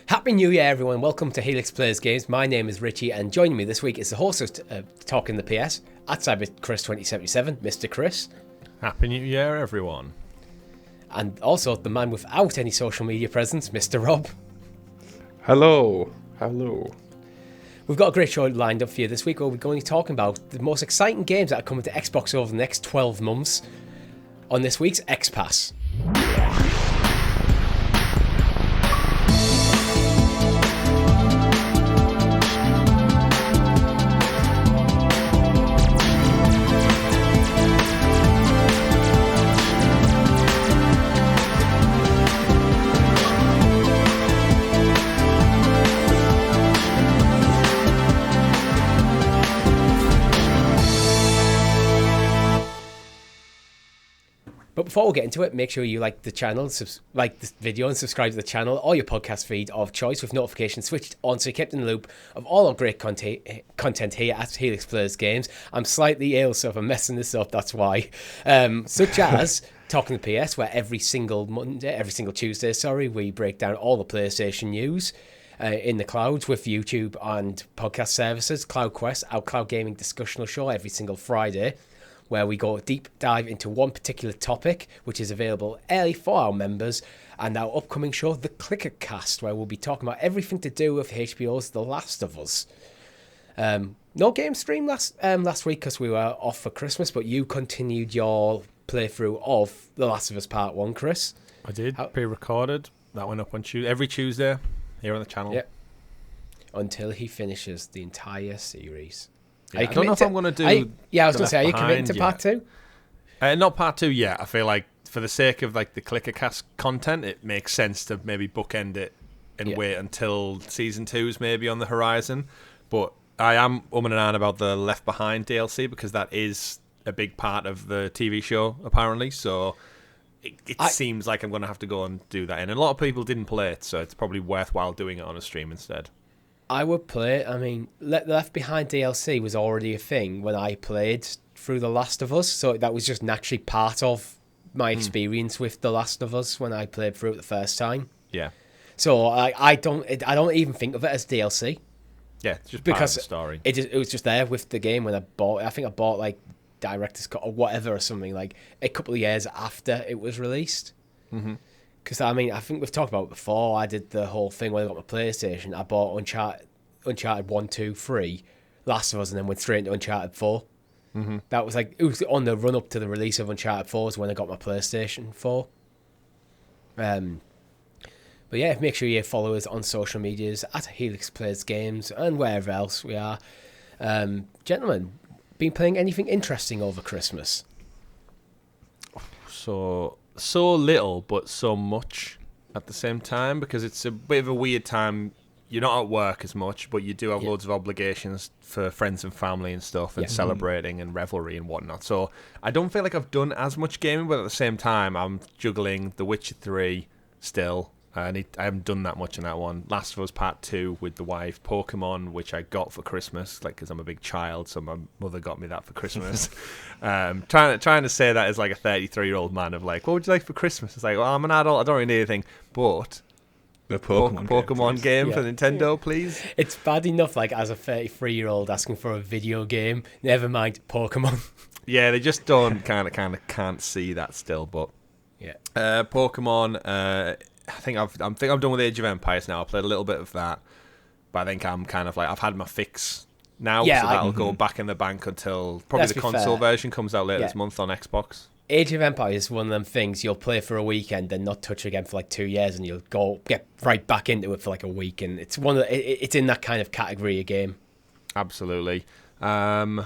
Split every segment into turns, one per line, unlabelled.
Happy New Year, everyone. Welcome to Helix Plays Games. My name is Richie, and joining me this week is the host of Talking the PS, at CyberChris2077, Mr. Chris.
Happy New Year, everyone.
And also the man without any social media presence, Mr. Rob.
Hello. Hello.
We've got a great show lined up for you this week where we're going to be talking about the most exciting games that are coming to Xbox over the next 12 months on this week's XPass. But before we get into it, make sure you like the channel, like this video and subscribe to the channel or your podcast feed of choice with notifications switched on so you're kept in the loop of all our great content here at Helix Plays Games. I'm slightly ill, so if I'm messing this up, that's why. Such as Talking the PS, where every single Tuesday, we break down all the PlayStation news in the clouds with YouTube and podcast services. CloudQuest, our cloud gaming discussional show every single Friday, where we go deep dive into one particular topic, which is available early for our members, and our upcoming show, The ClickerCast, where we'll be talking about everything to do with HBO's The Last of Us. No game stream last week because we were off for Christmas, but you continued your playthrough of The Last of Us Part 1, Chris.
I did, pre-recorded. That went up on every Tuesday here on the channel.
Yep. Until he finishes the entire series.
Yeah, I don't know if I'm going to do...
I was going to say, are you committing to part 2?
Not part 2 yet. I feel like for the sake of like the ClickerCast content, it makes sense to maybe bookend it and wait until Season 2's maybe on the horizon. But I am and on about the Left Behind DLC because that is a big part of the TV show, apparently. So it seems like I'm going to have to go and do that. And a lot of people didn't play it, so it's probably worthwhile doing it on a stream instead.
I would play it. I mean, Left Behind DLC was already a thing when I played through The Last of Us, so that was just naturally part of my experience with The Last of Us when I played through it the first time.
Yeah.
So I don't even think of it as DLC.
Yeah, it's just
because
part of the story.
It was just there with the game when I bought it. I think I bought like Director's Cut or whatever or something like a couple of years after it was released. Mm-hmm. Because, I mean, I think we've talked about it before. I did the whole thing when I got my PlayStation. I bought Uncharted 1, 2, 3, Last of Us, and then went straight into Uncharted 4. Mm-hmm. That was like, it was on the run-up to the release of Uncharted 4 is when I got my PlayStation 4. But yeah, make sure you follow us on social medias at Helix Plays Games and wherever else we are. Gentlemen, been playing anything interesting over Christmas?
So little, but so much at the same time, because it's a bit of a weird time. You're not at work as much, but you do have loads of obligations for friends and family and stuff, and celebrating and revelry and whatnot. So I don't feel like I've done as much gaming, but at the same time, I'm juggling The Witcher 3 still. I haven't done that much on that one. Last of Us Part 2 with the wife. Pokemon, which I got for Christmas, like because I'm a big child, so my mother got me that for Christmas. Trying to say that as like a 33-year-old man of like, what would you like for Christmas? It's like, well, I'm an adult, I don't really need anything, but
the
Pokemon game for Nintendo, please.
It's bad enough, like as a 33-year-old asking for a video game. Never mind Pokemon.
Yeah, they just don't kind of can't see that still. But
yeah,
Pokemon. I think I'm done with Age of Empires now. I played a little bit of that, but I think I'm kind of like I've had my fix now, so that'll go back in the bank until probably the console version comes out later this month on Xbox.
Age of Empires is one of them things you'll play for a weekend and not touch again for like 2 years, and you'll get right back into it for like a week, and it's it's in that kind of category of game.
Absolutely. I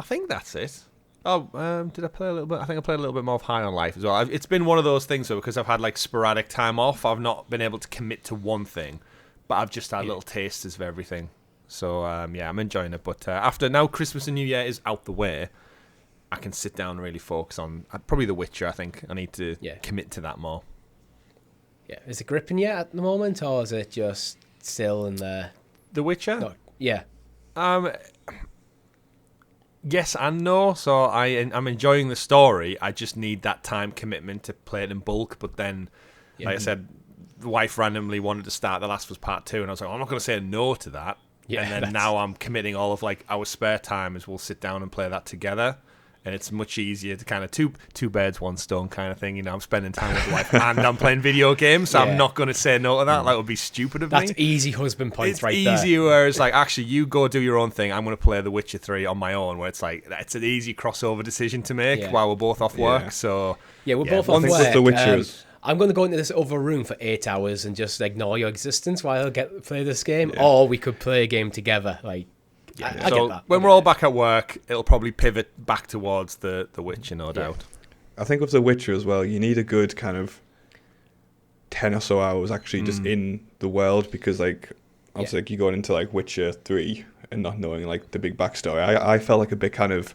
think that's it. Did I play a little bit? I think I played a little bit more of High on Life as well. It's been one of those things, though, because I've had like sporadic time off. I've not been able to commit to one thing, but I've just had little tasters of everything. So I'm enjoying it. But after now Christmas and New Year is out the way, I can sit down and really focus on probably The Witcher. I think I need to commit to that more.
Yeah, is it gripping yet at the moment, or is it just still in there?
The Witcher?
No. Yeah.
Yes and no. So I'm enjoying the story. I just need that time commitment to play it in bulk. But then Like I said, the wife randomly wanted to start The Last of Us Part 2, and I was like, I'm not going to say no to that. Yeah, and then now I'm committing all of like our spare time as we'll sit down and play that together. And it's much easier to kind of two birds, one stone kind of thing. You know, I'm spending time with the wife and I'm playing video games, so I'm not going to say no to that. That would be stupid of me.
That's easy husband points
it's
right
easy,
there.
It's easy where it's like, actually, you go do your own thing. I'm going to play The Witcher 3 on my own, where it's like, it's an easy crossover decision to make while we're both off work. So
we're both off work.
With The Witcher
I'm going to go into this other room for 8 hours and just ignore your existence while I play this game. Or we could play a game together. Like, I get that.
When we're all back at work, it'll probably pivot back towards the Witcher, no doubt.
I think with The Witcher as well, you need a good kind of 10 or so hours actually just in the world, because like obviously like, you're going into like Witcher 3 and not knowing like the big backstory. I felt like a bit kind of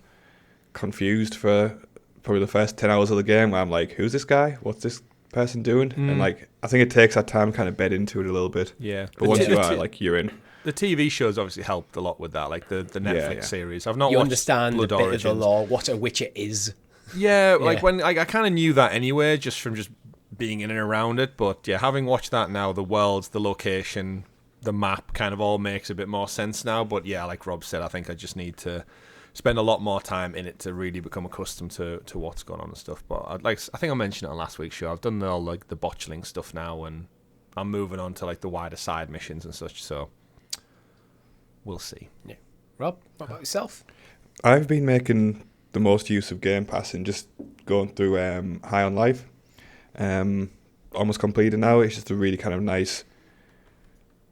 confused for probably the first 10 hours of the game, where I'm like, who's this guy? What's this person doing? And like I think it takes that time to kind of bed into it a little bit.
Yeah.
But once you are, like, you're in.
The TV shows obviously helped a lot with that, like the Netflix series. I've not watched
understand
Blood
a bit
Origins.
of the lore, what a Witcher is.
Yeah, like when I kind of knew that anyway, just from just being in and around it. But yeah, having watched that now, the worlds, the location, the map kind of all makes a bit more sense now. But yeah, like Rob said, I think I just need to spend a lot more time in it to really become accustomed to what's going on and stuff. But I think I mentioned it on last week's show. I've done all like the botchling stuff now, and I'm moving on to like the wider side missions and such. So we'll see.
Yeah. Rob, what about yourself?
I've been making the most use of GamePass and just going through High on Life. Almost completed now. It's just a really kind of nice,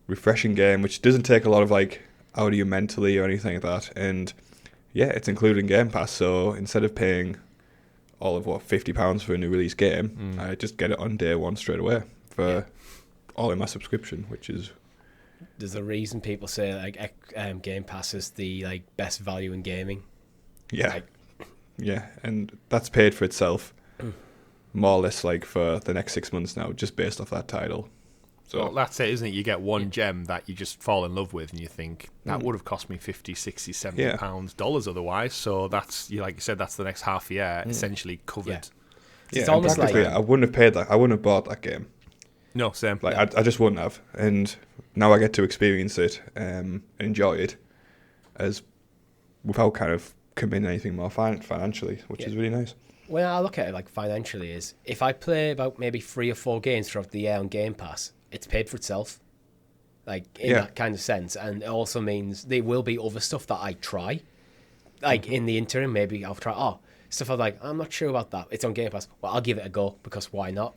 refreshing game, which doesn't take a lot of like out of you mentally or anything like that. And yeah, it's included in Game Pass, so instead of paying all of £50 for a new release game, I just get it on day one straight away for all in my subscription, which is.
There's a reason people say like Game Pass is the like best value in gaming.
Yeah, yeah, and that's paid for itself, more or less like for the next 6 months now, just based off that title. So
well, that's it, isn't it? You get one gem that you just fall in love with, and you think that would have cost me 50, 60, 70 pounds dollars otherwise. So that's, like you said, that's the next half year essentially covered.
Yeah,
it's almost like
I wouldn't have paid that. I wouldn't have bought that game.
No, same.
Like I just wouldn't have, and now I get to experience it and enjoy it as without kind of committing anything more financially, which is really nice.
When I look at it like financially, is if I play about maybe 3 or 4 games throughout the year on Game Pass, it's paid for itself, like in that kind of sense. And it also means there will be other stuff that I try, like in the interim. Maybe I'll try stuff I'm like, I'm not sure about that. It's on Game Pass. Well, I'll give it a go, because why not?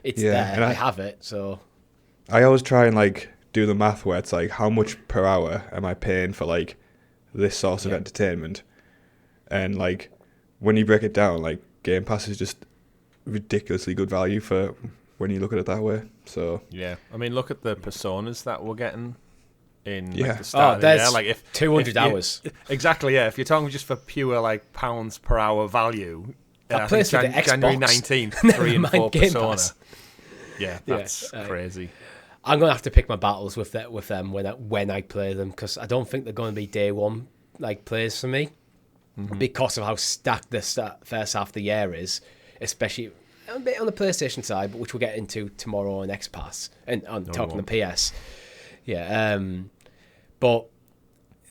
It's there. And I have it, so
I always try and like do the math where it's like, how much per hour am I paying for like this source of entertainment? And like when you break it down, like Game Pass is just ridiculously good value for when you look at it that way. So
yeah, I mean, look at the personas that we're getting in like, the start of the
there's
year. Like if
200 hours.
Exactly, yeah. If you're talking just for pure like pounds per hour value,
that plays for the Xbox.
January 19th, 3 and 4
Game
Persona.
Pass.
Yeah, that's crazy.
I'm gonna have to pick my battles with them when I play them, because I don't think they're going to be day one like plays for me, because of how stacked the first half of the year is, especially a bit on the PlayStation side, but which we'll get into tomorrow on XPass and on talking the PS. Yeah, but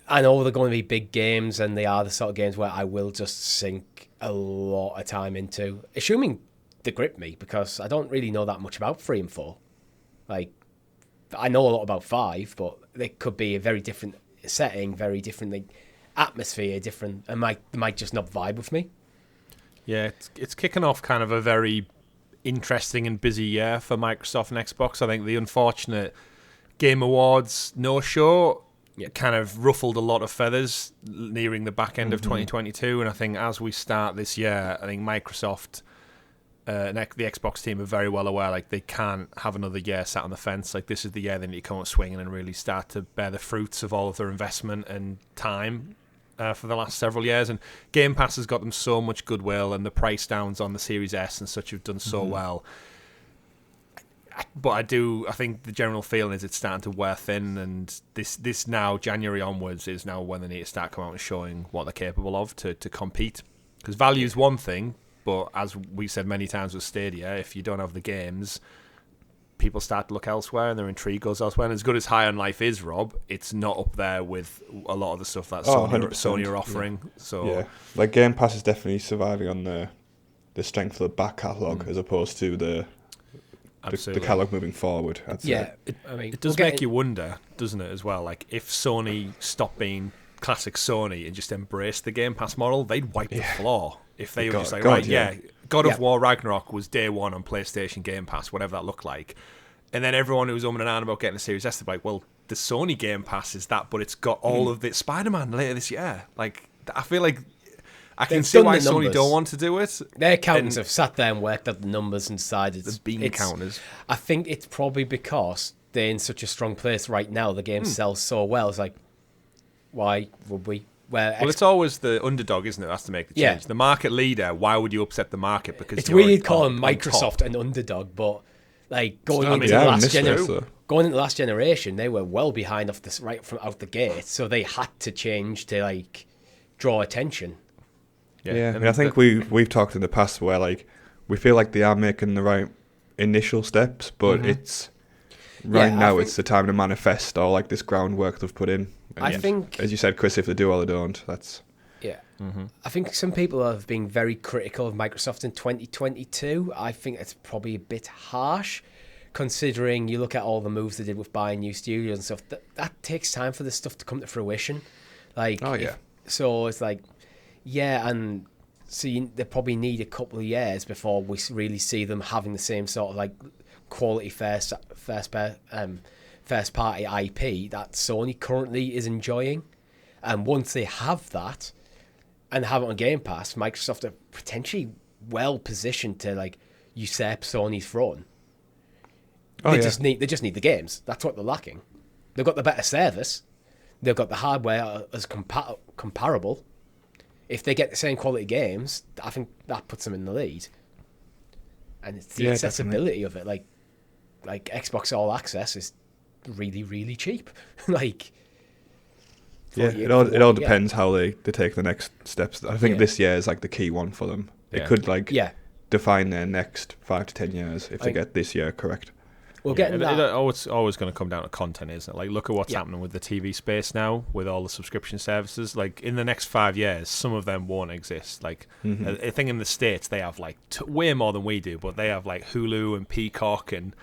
I know they're going to be big games, and they are the sort of games where I will just sink a lot of time into, assuming they grip me, because I don't really know that much about 3 and 4. Like, I know a lot about 5, but they could be a very different setting, very different like, atmosphere, different, and might just not vibe with me.
Yeah, it's kicking off kind of a very interesting and busy year for Microsoft and Xbox. I think the unfortunate Game Awards no-show kind of ruffled a lot of feathers nearing the back end of 2022, and I think as we start this year, I think Microsoft and the Xbox team are very well aware, like, they can't have another year sat on the fence. Like, this is the year they need to come out swinging and really start to bear the fruits of all of their investment and time for the last several years. And Game Pass has got them so much goodwill, and the price downs on the Series S and such have done so well. But I think the general feeling is it's starting to wear thin, and this now, January onwards, is now when they need to start coming out and showing what they're capable of to compete. Because value is one thing, But as we said many times with Stadia, if you don't have the games, people start to look elsewhere and their intrigue goes elsewhere. And as good as High on Life is, Rob, it's not up there with a lot of the stuff that Sony are offering.
Yeah.
So
yeah, like Game Pass is definitely surviving on the strength of the back catalogue as opposed to the catalogue moving forward. I'd say.
It does make you wonder, doesn't it, as well? Like, if Sony stopped being classic Sony and just embraced the Game Pass model, they'd wipe the floor. If they were just like, God of War Ragnarok was day one on PlayStation Game Pass, whatever that looked like. And then everyone who was umming and ahhing about getting a Series S, they'd be like, well, the Sony Game Pass is that, but it's got all of the Spider-Man later this year. Like, I feel like I can see why Sony don't want to do it.
Their accountants have sat there and worked out the numbers and decided
the bean counters.
I think it's probably because they're in such a strong place right now. The game sells so well. It's like, why would we? Well,
it's always the underdog, isn't it? That's to make the change. Yeah. The market leader. Why would you upset the market? Because
it's weird calling Microsoft an underdog, but like going into the last generation, they were well behind off this right from out the gate, so they had to change to like draw attention.
Yeah, I mean, I think we've talked in the past where like we feel like they are making the right initial steps, but it's now it's the time to manifest all like this groundwork they've put in. And
I think,
as you said, Chris, if they do or they don't, that's
I think some people have been very critical of Microsoft in 2022. I think it's probably a bit harsh, considering you look at all the moves they did with buying new studios and stuff. That takes time for this stuff to come to fruition. Like, so it's like. Yeah, and so they probably need a couple of years before we really see them having the same sort of like quality first party IP that Sony currently is enjoying. And once they have that and have it on Game Pass, Microsoft are potentially well positioned to like usurp Sony's throne. They just need the games. That's what they're lacking. They've got the better service. They've got the hardware as comparable. If they get the same quality games, I think that puts them in the lead. And it's the accessibility of it. Like Xbox All Access is really, really cheap. Like,
it all depends how they take the next steps. I think this year is like the key one for them. It could define their next 5 to 10 years if they get this year correct.
It's always going to come down to content, isn't it? Like, look at what's happening with the TV space now, with all the subscription services. Like, in the next 5 years, some of them won't exist. Like, I think in the States, they have, like, way more than we do, but they have, like, Hulu and Peacock and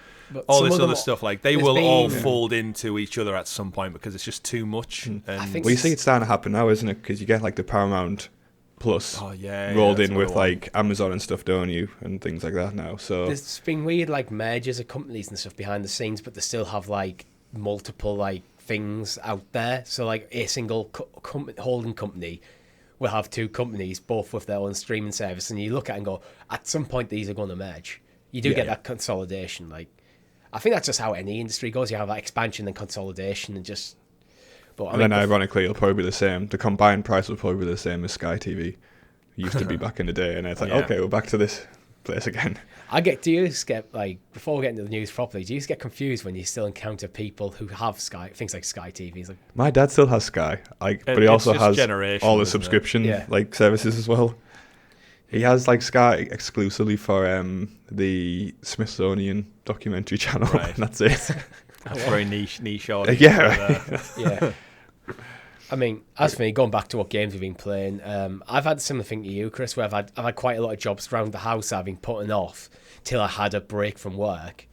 all this other stuff. Like, they will all fold into each other at some point because it's just too much. And
you see it's starting to happen now, isn't it? Because you get, like, the Paramount Plus rolled in with like Amazon and stuff, don't you, and things like that now. So
there's been weird like mergers of companies and stuff behind the scenes, but they still have like multiple like things out there. So like a single holding company will have two companies, both with their own streaming service, and you look at it and go, at some point these are going to merge. You do get that consolidation. Like, I think that's just how any industry goes. You have that expansion and consolidation, and just. But
then ironically, it'll probably be the same. The combined price will probably be the same as Sky TV. It used to be back in the day, and it's like, okay, we're back to this place again.
Do you get, like, before we get into the news properly, do you get confused when you still encounter people who have things like Sky TV? Like,
my dad still has Sky, but he also has all the subscription like services as well. He has like Sky exclusively for the Smithsonian documentary channel, and that's it.
That's very niche audience.
Yeah. I mean, as for me, going back to what games we've been playing, I've had a similar thing to you, Chris, where I've had quite a lot of jobs around the house I've been putting off till I had a break from work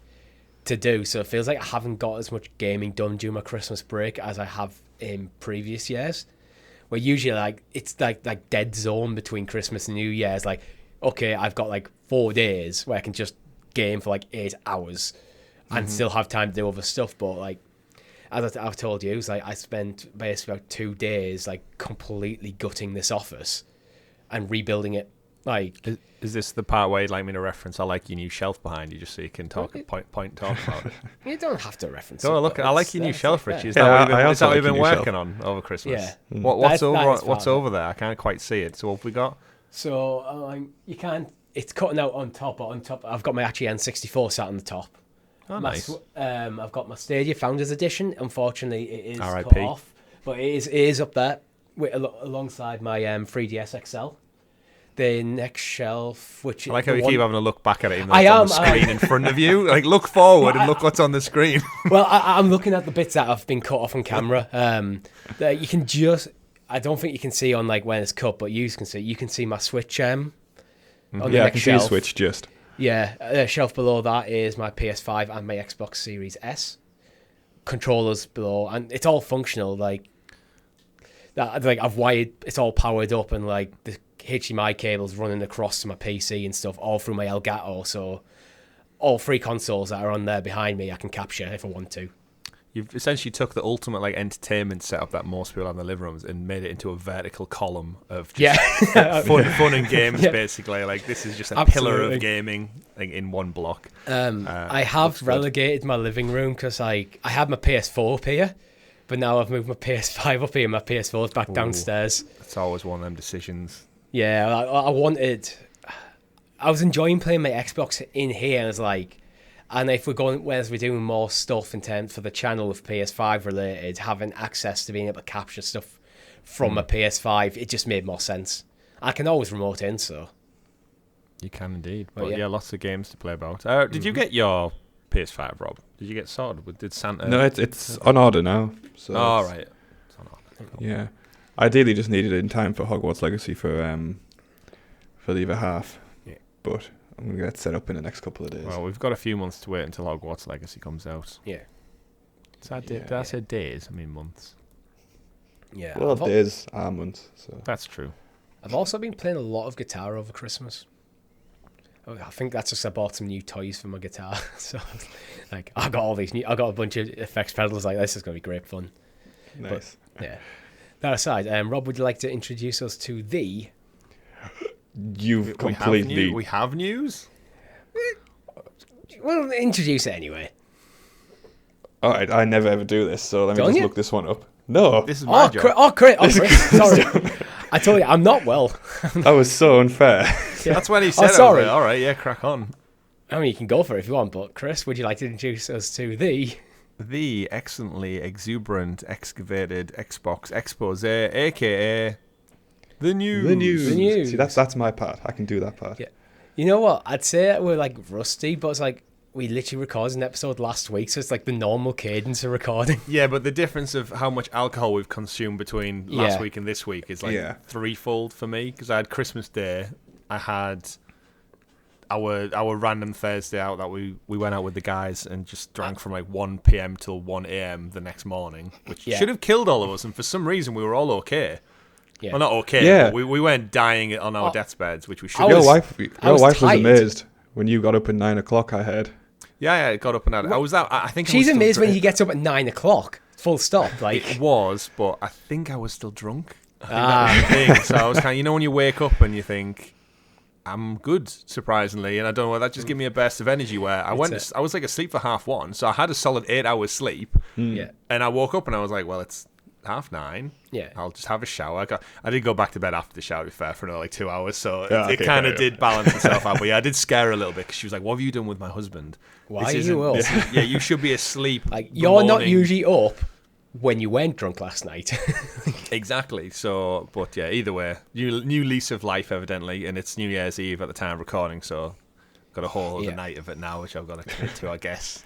to do. So it feels like I haven't got as much gaming done during my Christmas break as I have in previous years. Where usually like it's like dead zone between Christmas and New Year's. Like, okay, I've got like 4 days where I can just game for like 8 hours and still have time to do other stuff. But like, as I've told you, it's like I spent basically about 2 days like completely gutting this office and rebuilding it. Like,
is this the part where you'd like me to reference? I like your new shelf behind you, just so you can talk point talk about it.
You don't have to reference.
Oh, look, I like your new shelf, Richie. Is that what you've been working on over Christmas?
Yeah.
What's over there? I can't quite see it. So what have we got?
So you can't. It's cutting out on top. But on top, I've got my actually N64 sat on the top.
Oh, nice.
I've got my Stadia Founders Edition. Unfortunately, it is cut off, but it is up there alongside my 3DS XL. the next shelf, which
I like how you keep having a look back at it, even though
I
it's on
am,
the screen in front of you. Like, look forward and look what's on the screen.
Well, I'm looking at the bits that have been cut off on camera. That you can just, I don't think you can see on like when it's cut, but you can see. You can see my Switch. On the
Yeah, I
next
can see
shelf.
a Switch just.
Yeah, the shelf below that is my PS5 and my Xbox Series S. Controllers below, and it's all functional. Like that, like I've wired. It's all powered up, and like the HDMI cables running across to my PC and stuff, all through my Elgato. So all three consoles that are on there behind me, I can capture if I want to.
You've essentially took the ultimate like entertainment setup that most people have in their living rooms and made it into a vertical column of just fun and games. Yeah. Basically, like this is just a pillar of gaming, like in one block.
I have relegated my living room because I had my PS4 up here, but now I've moved my PS5 up here and my PS4's back downstairs.
It's always one of them decisions.
Yeah, I was enjoying playing my Xbox in here, and I was like, and if we're doing more stuff in terms for the channel with PS5 related, having access to being able to capture stuff from a PS5, it just made more sense. I can always remote in, so.
You can indeed. But yeah, lots of games to play about. Did you get your PS5, Rob? Did you get sorted? Did Santa?
No, it's on order now. So
right. It's on order.
Yeah. Ideally just needed it in time for Hogwarts Legacy for the other half. Yeah. But I'm going to get it set up in the next couple of days.
Well, we've got a few months to wait until Hogwarts Legacy comes out.
Yeah.
Did I say days? I mean months.
Yeah.
Well, days are months. So.
That's true.
I've also been playing a lot of guitar over Christmas. I think that's just I bought some new toys for my guitar. So, like, I got a bunch of effects pedals. Like, this is going to be great fun.
Nice.
But, yeah. That aside, Rob, would you like to introduce us to the...
We have news?
Well, introduce it anyway.
All right, I never ever do this, so let me just look this one up. No.
This is my job.
Chris. Sorry. I told you, I'm not well.
That was so unfair.
Yeah. That's when he said
sorry.
All right, yeah, crack on.
I mean, you can go for it if you want, but Chris, would you like to introduce us to
the excellently exuberant, excavated Xbox expose, a.k.a. The news.
The news. See, that's my part. I can do that part.
Yeah. You know what? I'd say we're like rusty, but it's like we literally recorded an episode last week, so it's like the normal cadence of recording.
Yeah, but the difference of how much alcohol we've consumed between last week and this week is like threefold for me. Because I had Christmas Day, I had our random Thursday out that we went out with the guys and just drank from like 1 p.m. till 1 a.m. the next morning, which should have killed all of us. And for some reason, we were all okay. Yeah. Well, not okay. Yeah. But we weren't dying on our deathbeds, which we should.
Your wife was amazed when you got up at 9 o'clock. I heard.
Yeah, got up and had. I think
she's amazed when he gets up at 9 o'clock. Full stop. Like
it was, but I think I was still drunk. That was the thing. So I was kind of, when you wake up and you think, I'm good, surprisingly, and I don't know, that just gave me a burst of energy where I was like asleep for 1:30, so I had a solid 8 hours sleep.
Yeah.
And I woke up and I was like, well, it's 9:30.
Yeah.
I'll just have a shower. I did go back to bed after the shower, to be fair, for another like 2 hours, so it kind of did balance itself out. But yeah, I did scare her a little bit because she was like, what have you done with my husband?
Why are you up?
Yeah, you should be asleep.
Like, you're not usually up when you weren't drunk last night.
Exactly. So, but yeah, either way, new lease of life, evidently, and it's New Year's Eve at the time of recording, so got a whole other night of it now, which I've got to commit to, I guess.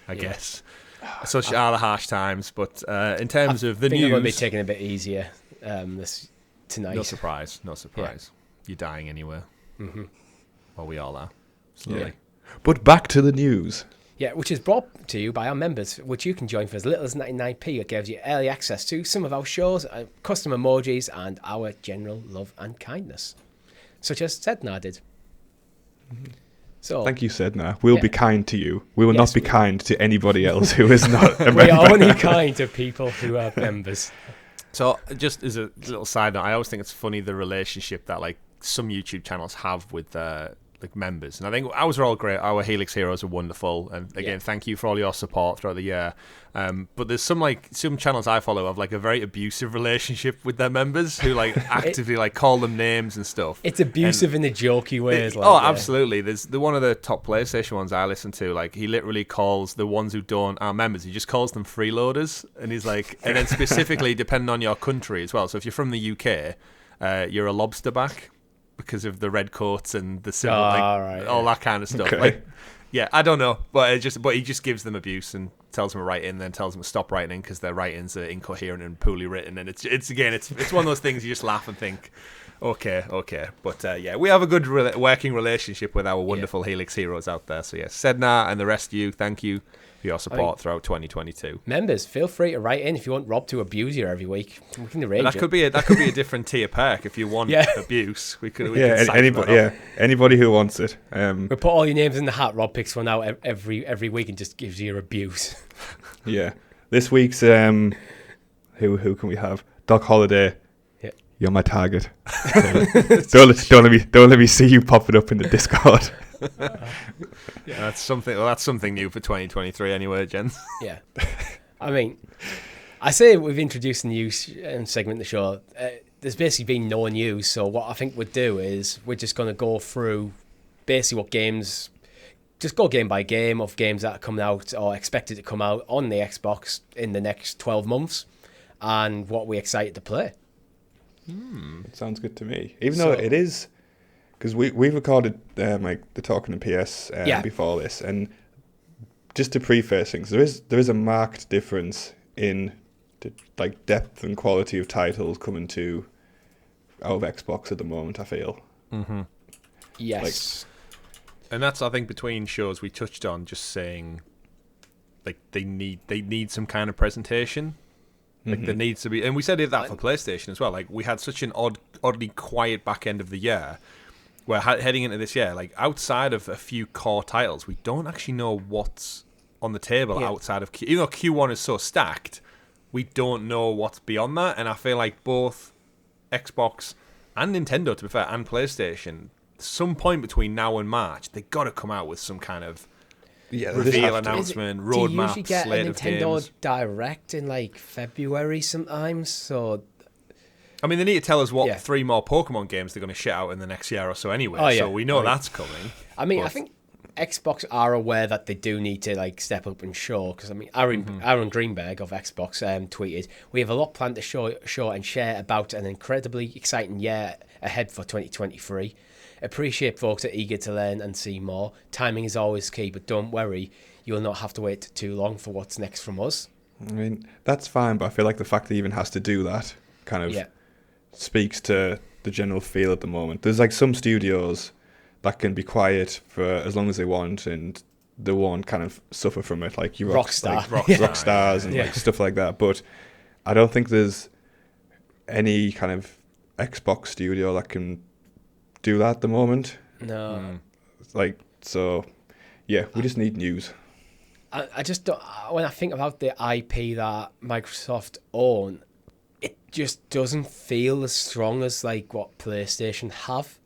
Such are the harsh times, but in terms of the news,
I'm going to be taking it a bit easier this tonight.
No surprise. Yeah. You're dying anyway. Mm-hmm. Well, we all are. Slowly.
Yeah. But back to the news.
Yeah, which is brought to you by our members, which you can join for as little as 99p. It gives you early access to some of our shows, custom emojis, and our general love and kindness, such as Sedna did.
Mm-hmm. So, thank you, Sedna. We'll be kind to you. We will not be kind to anybody else who is not a member.
We are only kind to people who are members.
So, just as a little side note, I always think it's funny the relationship that like some YouTube channels have with like members, and I think ours are all great. Our Helix Heroes are wonderful, and again, thank you for all your support throughout the year. But there's some channels I follow have like a very abusive relationship with their members who like actively like call them names and stuff.
It's abusive in a jokey way.
Absolutely. There's one of the top PlayStation ones I listen to. Like he literally calls the ones who aren't members. He just calls them freeloaders, and he's like, and then specifically depending on your country as well. So if you're from the UK, you're a lobster back. because of the red coats and the symbol, all that kind of stuff.
Okay.
Like, yeah, I don't know, but he just gives them abuse and tells them to write in, then tells them to stop writing because their writings are incoherent and poorly written, and it's one of those things you just laugh and think, okay, but yeah, we have a good working relationship with our wonderful Helix heroes out there. So yes, Sedna and the rest of you, thank you for your support throughout 2022.
Members, feel free to write in if you want Rob to abuse you every week. We can arrange
That could be a different tier perk if you want abuse. We could
anybody who wants it.
We put all your names in the hat. Rob picks one out every week and just gives you your abuse.
Yeah, this week's who can we have? Doc Holiday.
Yeah.
You're my target. don't let me see you popping up in the Discord.
Yeah, that's something new for 2023 anyway, gents.
Yeah. I mean, I say we've introduced a new segment of the show. There's basically been no news, so what I think we'd do is we're just going to go through basically what games, just go game by game of games that are coming out or expected to come out on the Xbox in the next 12 months and what we're excited to play.
It sounds good to me. Even though it is... Because we recorded like the Talking to PS before this, and just to preface things, there is a marked difference in the like depth and quality of titles coming out of Xbox at the moment. I feel.
Mm-hmm.
Yes,
and that's I think between shows we touched on just saying like they need some kind of presentation. Like there needs to be, and we said that for PlayStation as well. Like we had such an oddly quiet back end of the year. We're heading into this year, like outside of a few core titles, we don't actually know what's on the table outside of even though Q1 is so stacked, we don't know what's beyond that. And I feel like both Xbox and Nintendo, to be fair, and PlayStation, some point between now and March, they got to come out with some kind of reveal announcement, roadmap,
do you usually get
slate
a
of
Nintendo
games.
Direct in like February sometimes? So.
I mean, they need to tell us what 3 more Pokemon games they're going to shit out in the next year or so anyway, so we know that's coming.
I mean, I think Xbox are aware that they do need to like step up and show, because I mean, Aaron Greenberg of Xbox tweeted, "We have a lot planned to show and share about an incredibly exciting year ahead for 2023. Appreciate folks are eager to learn and see more. Timing is always key, but don't worry, you'll not have to wait too long for what's next from us."
I mean, that's fine, but I feel like the fact that he even has to do that kind of speaks to the general feel at the moment. There's like some studios that can be quiet for as long as they want and they won't kind of suffer from it, like Rockstars and like stuff like that. But I don't think there's any kind of Xbox studio that can do that at the moment.
No.
Like, so yeah, we just need news.
I just don't, when I think about the IP that Microsoft own, it just doesn't feel as strong as like what PlayStation have.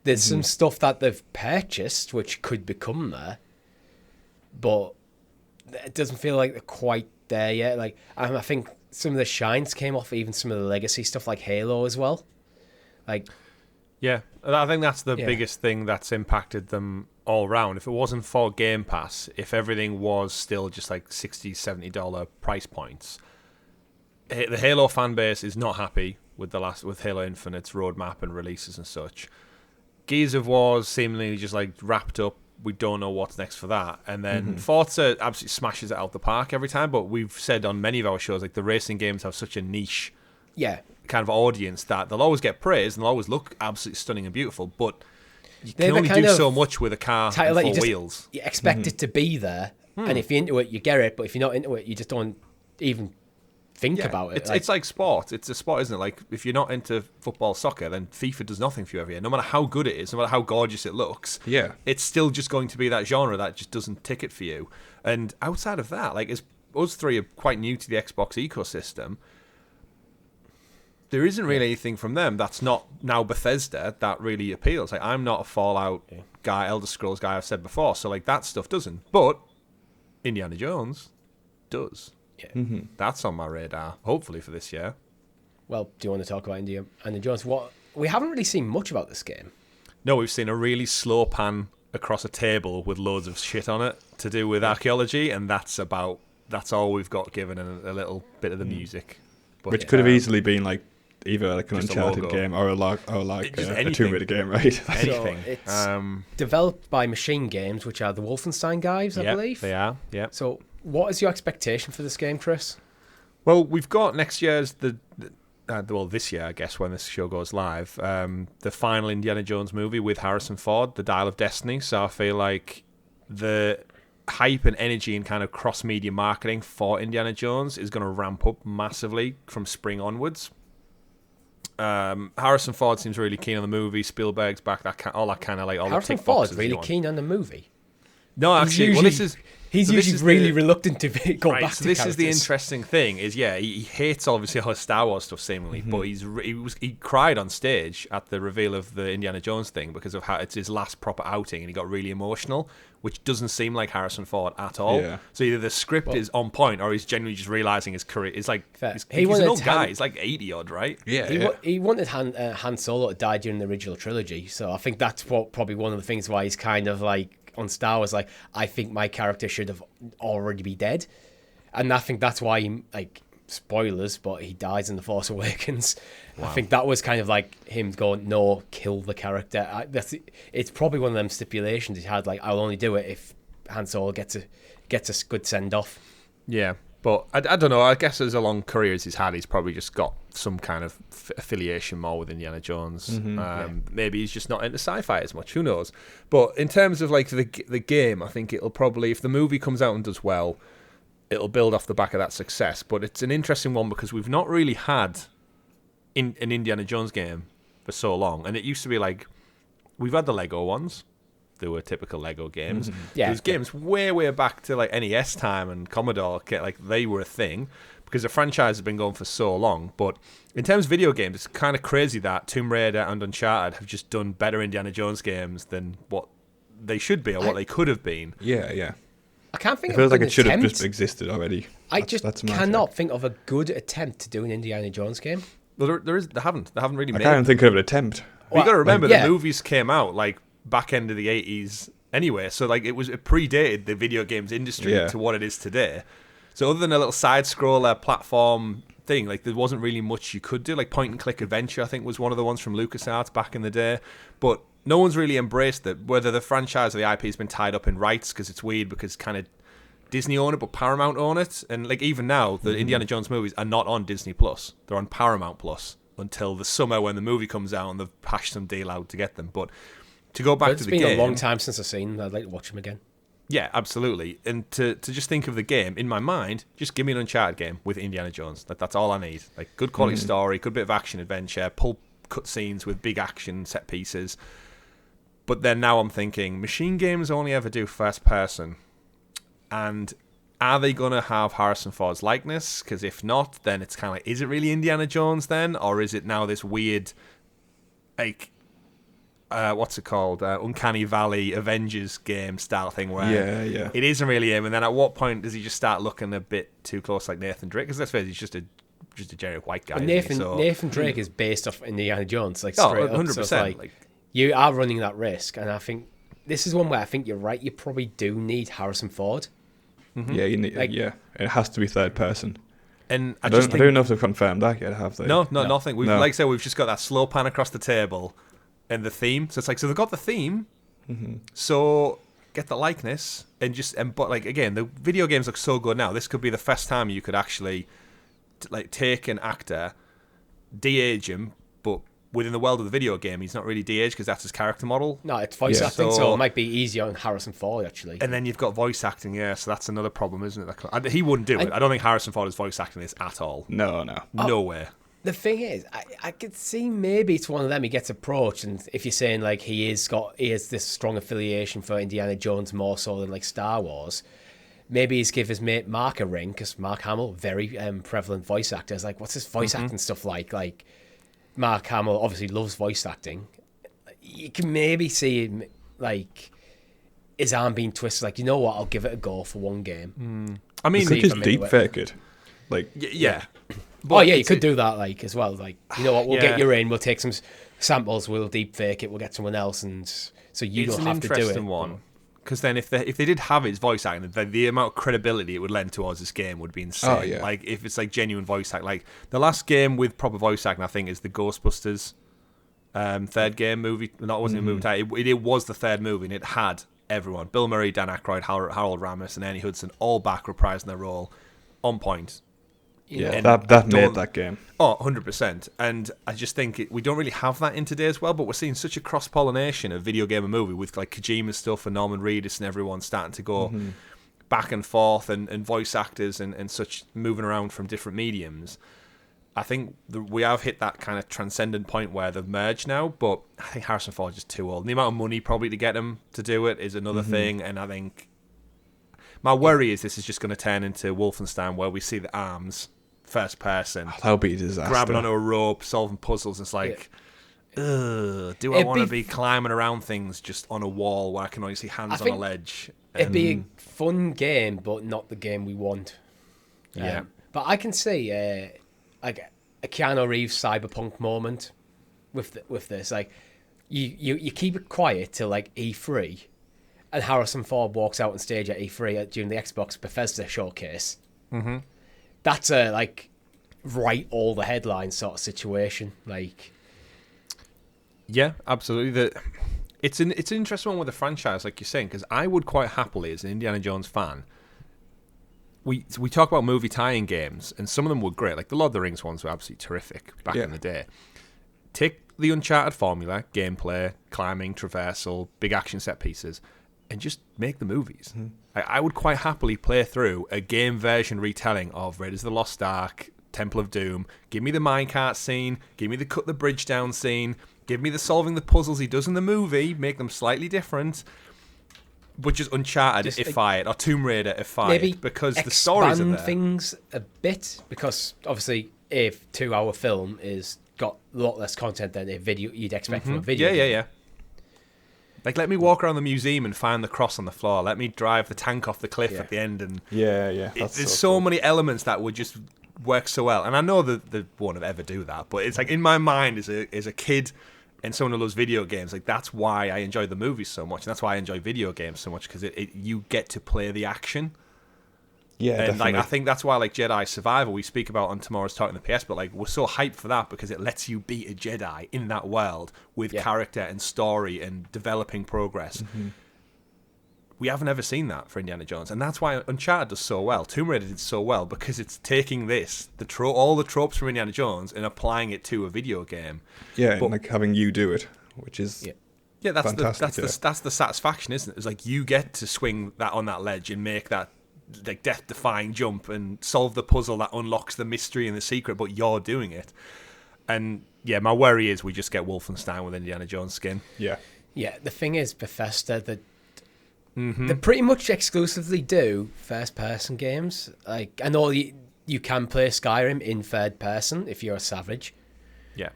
There's some stuff that they've purchased which could become there, but it doesn't feel like they're quite there yet. Like I think some of the shines came off even some of the legacy stuff like Halo as well. Like,
yeah, I think that's the biggest thing that's impacted them all round. If it wasn't for Game Pass, if everything was still just like $60, $70 price points, the Halo fan base is not happy with Halo Infinite's roadmap and releases and such. Gears of War's seemingly just like wrapped up. We don't know what's next for that. And then Forza absolutely smashes it out the park every time. But we've said on many of our shows, like the racing games have such a niche kind of audience that they'll always get praise and they'll always look absolutely stunning and beautiful. But you can only do so much with a car and 4 wheels.
You expect it to be there. And if you're into it, you get it. But if you're not into it, you just don't even think about it.
It's like sport. It's a sport, isn't it? Like if you're not into football, soccer, then FIFA does nothing for you every year. No matter how good it is, no matter how gorgeous it looks, it's still just going to be that genre that just doesn't tick it for you. And outside of that, like us three are quite new to the Xbox ecosystem. There isn't really anything from them that's not now Bethesda that really appeals. Like I'm not a Fallout guy, Elder Scrolls guy. I've said before, so like that stuff doesn't. But Indiana Jones does. Yeah. That's on my radar, hopefully for this year.
Well, do you want to talk about Indiana Jones? We haven't really seen much about this game.
No, we've seen a really slow pan across a table with loads of shit on it to do with archaeology, and that's all we've got, given a little bit of the music. But,
which could have easily been like either like an
Just a
Uncharted
logo.
game or like
Just
a
anything.
Tomb Raider game, right?
Anything.
So it's developed by Machine Games, which are the Wolfenstein guys, I believe.
They are. Yeah.
So what is your expectation for this game, Chris?
Well, we've got next year's this year, I guess, when this show goes live, the final Indiana Jones movie with Harrison Ford, The Dial of Destiny. So I feel like the hype and energy and kind of cross-media marketing for Indiana Jones is going to ramp up massively from spring onwards. Harrison Ford seems really keen on the movie. Spielberg's back. All that kind of like all
Harrison
the tick
Ford's
boxes.
really keen on the movie.
No, actually,
He's usually really reluctant to go back to
this
characters.
is the interesting thing is he hates obviously all the Star Wars stuff seemingly, but he cried on stage at the reveal of the Indiana Jones thing because of how it's his last proper outing and he got really emotional, which doesn't seem like Harrison Ford at all.
Yeah.
So either the script is on point or he's genuinely just realizing his career is like he's
He
an
wanted
old
to
guy. He's like 80 odd, right?
Yeah,
He wanted Han Solo to die during the original trilogy, so I think that's probably one of the things why he's kind of like on Star Wars, like, I think my character should have already be dead. And I think that's why he, like, spoilers, but he dies in The Force Awakens. Wow. I think that was kind of like him going, no, kill the character. It's probably one of them stipulations he had, like, I'll only do it if Han Solo gets a good send-off.
Yeah. But I don't know. I guess as a long career as he's had, he's probably just got some kind of affiliation more with Indiana Jones. Maybe he's just not into sci-fi as much. Who knows? But in terms of like the game, I think it'll probably, if the movie comes out and does well, it'll build off the back of that success. But it's an interesting one because we've not really had an Indiana Jones game for so long, and it used to be like we've had the Lego ones. They were typical Lego games. Those games way back to like NES time and Commodore, like they were a thing because the franchise has been going for so long. But in terms of video games, it's kind of crazy that Tomb Raider and Uncharted have just done better Indiana Jones games than what they should be or what they could have been.
Yeah.
I can't think
It feels
of
like it should have just existed already.
I cannot think of a good attempt to do an Indiana Jones game.
Well, they haven't really made.
I can't think of an attempt.
You got to remember the movies came out like back end of the 80s anyway, so like it predated the video games industry to what it is today. So other than a little side scroller platform thing, like there wasn't really much you could do. Like point and click adventure I think was one of the ones from LucasArts back in the day, but no one's really embraced it, whether the franchise or the IP has been tied up in rights, because it's weird because kind of Disney own it but Paramount own it, and like even now the Indiana Jones movies are not on Disney Plus, they're on Paramount Plus until the summer when the movie comes out and they've hashed some deal out to get them. But to go back to the game...
It's been a long time since I've seen them. I'd like to watch them again.
Yeah, absolutely. And to just think of the game, in my mind, just give me an Uncharted game with Indiana Jones. That's all I need. Like, good quality story, good bit of action-adventure, pulp cutscenes with big action set pieces. But then now I'm thinking, machine games only ever do first-person. And are they going to have Harrison Ford's likeness? Because if not, then it's kind of like, is it really Indiana Jones then? Or is it now this weird, like... what's it called? Uncanny Valley Avengers game style thing where it isn't really him. And then at what point does he just start looking a bit too close like Nathan Drake? Because let's face it, he's just a generic white guy.
Nathan Drake is based off Indiana Jones, like straight 100%. Up. So it's like, you are running that risk, and I think this is one where I think you're right. You probably do need Harrison Ford.
Yeah, you need. It has to be third person.
And I
don't know if they've confirmed that yet, have they?
No, nothing. Like I said, we've just got that slow pan across the table. And the theme, so it's like, so they've got the theme, so get the likeness, but like again, the video games look so good now. This could be the first time you could actually like take an actor, de-age him, but within the world of the video game, he's not really de-aged because that's his character model.
No, it's voice acting, so it might be easier on Harrison Ford actually.
And then you've got voice acting, so that's another problem, isn't it? He wouldn't do it. I don't think Harrison Ford is voice acting this at all.
No,
nowhere.
The thing is, I could see maybe it's one of them. He gets approached, and if you're saying like he has this strong affiliation for Indiana Jones more so than like Star Wars, maybe he's give his mate Mark a ring, because Mark Hamill, very prevalent voice actor. Is like, what's his voice acting stuff like? Like Mark Hamill obviously loves voice acting. You can maybe see him like his arm being twisted. Like, you know what? I'll give it a go for one game.
I mean,
you could just deep fake it, like
But you could do that, like, as well. Like, you know what, we'll get you in, we'll take some samples, we'll deep fake it, we'll get someone else, and so you don't have to do it.
One, Because then if they did have his voice acting, then the amount of credibility it would lend towards this game would be insane.
Oh, yeah.
Like if it's like genuine voice acting, like the last game with proper voice acting, I think is the Ghostbusters third game movie. No, it wasn't a movie title. It was the third movie, and it had everyone: Bill Murray, Dan Aykroyd, Harold Ramis, and Ernie Hudson, all back reprising their role on point.
Yeah, that made that game.
Oh, 100%. And I just think we don't really have that in today's world, but we're seeing such a cross-pollination of video game and movie with like Kojima stuff and Norman Reedus and everyone starting to go back and forth and voice actors and such moving around from different mediums. I think we have hit that kind of transcendent point where they've merged now, but I think Harrison Ford is just too old. And the amount of money probably to get him to do it is another thing, and I think my worry is this is just going to turn into Wolfenstein where we see the arms first person.
That would be a disaster.
Grabbing onto a rope, solving puzzles. It's like, do I want to be climbing around things just on a wall where I can only see hands on a ledge?
It'd be a fun game, but not the game we want.
Yeah.
But I can see like a Keanu Reeves cyberpunk moment with this. Like you keep it quiet till like E3, and Harrison Ford walks out on stage at E3 during the Xbox Bethesda showcase. Mm-hmm. That's a like write all the headlines sort of situation. Like,
yeah, absolutely. It's an interesting one with the franchise, like you're saying, because I would quite happily, as an Indiana Jones fan, we talk about movie tie-in games, and some of them were great. Like the Lord of the Rings ones were absolutely terrific back in the day. Take the Uncharted formula, gameplay, climbing, traversal, big action set pieces, and just make the movies. I would quite happily play through a game version retelling of Raiders of the Lost Ark, Temple of Doom. Give me the minecart scene. Give me the cut the bridge down scene. Give me the solving the puzzles he does in the movie. Make them slightly different. But just Uncharted if fired, or Tomb Raider if fired.
Maybe
because the stories are there.
Expand things a bit, because obviously a 2-hour film is got a lot less content than a video you'd expect from a video.
Yeah. Like, let me walk around the museum and find the cross on the floor. Let me drive the tank off the cliff at the end. And there's so many elements that would just work so well. And I know that they won't ever do that, but it's like in my mind as a kid and someone who loves video games, like that's why I enjoy the movies so much, and that's why I enjoy video games so much, because you get to play the action.
Yeah,
and
definitely.
like I think that's why like Jedi Survivor we speak about on tomorrow's Talk in the PS, but like we're so hyped for that because it lets you beat a Jedi in that world with character and story and developing progress. We haven't ever seen that for Indiana Jones, and that's why Uncharted does so well. Tomb Raider did so well because it's taking this all the tropes from Indiana Jones and applying it to a video game.
Yeah, and like having you do it, which is
that's
fantastic,
that's the satisfaction, isn't it? It's like you get to swing that on that ledge and make that like death-defying jump and solve the puzzle that unlocks the mystery and the secret, but you're doing it. And yeah, my worry is we just get Wolfenstein with Indiana Jones skin.
Yeah.
The thing is, Bethesda, they pretty much exclusively do first-person games. Like, I know you can play Skyrim in third person if you're a savage.
Yeah.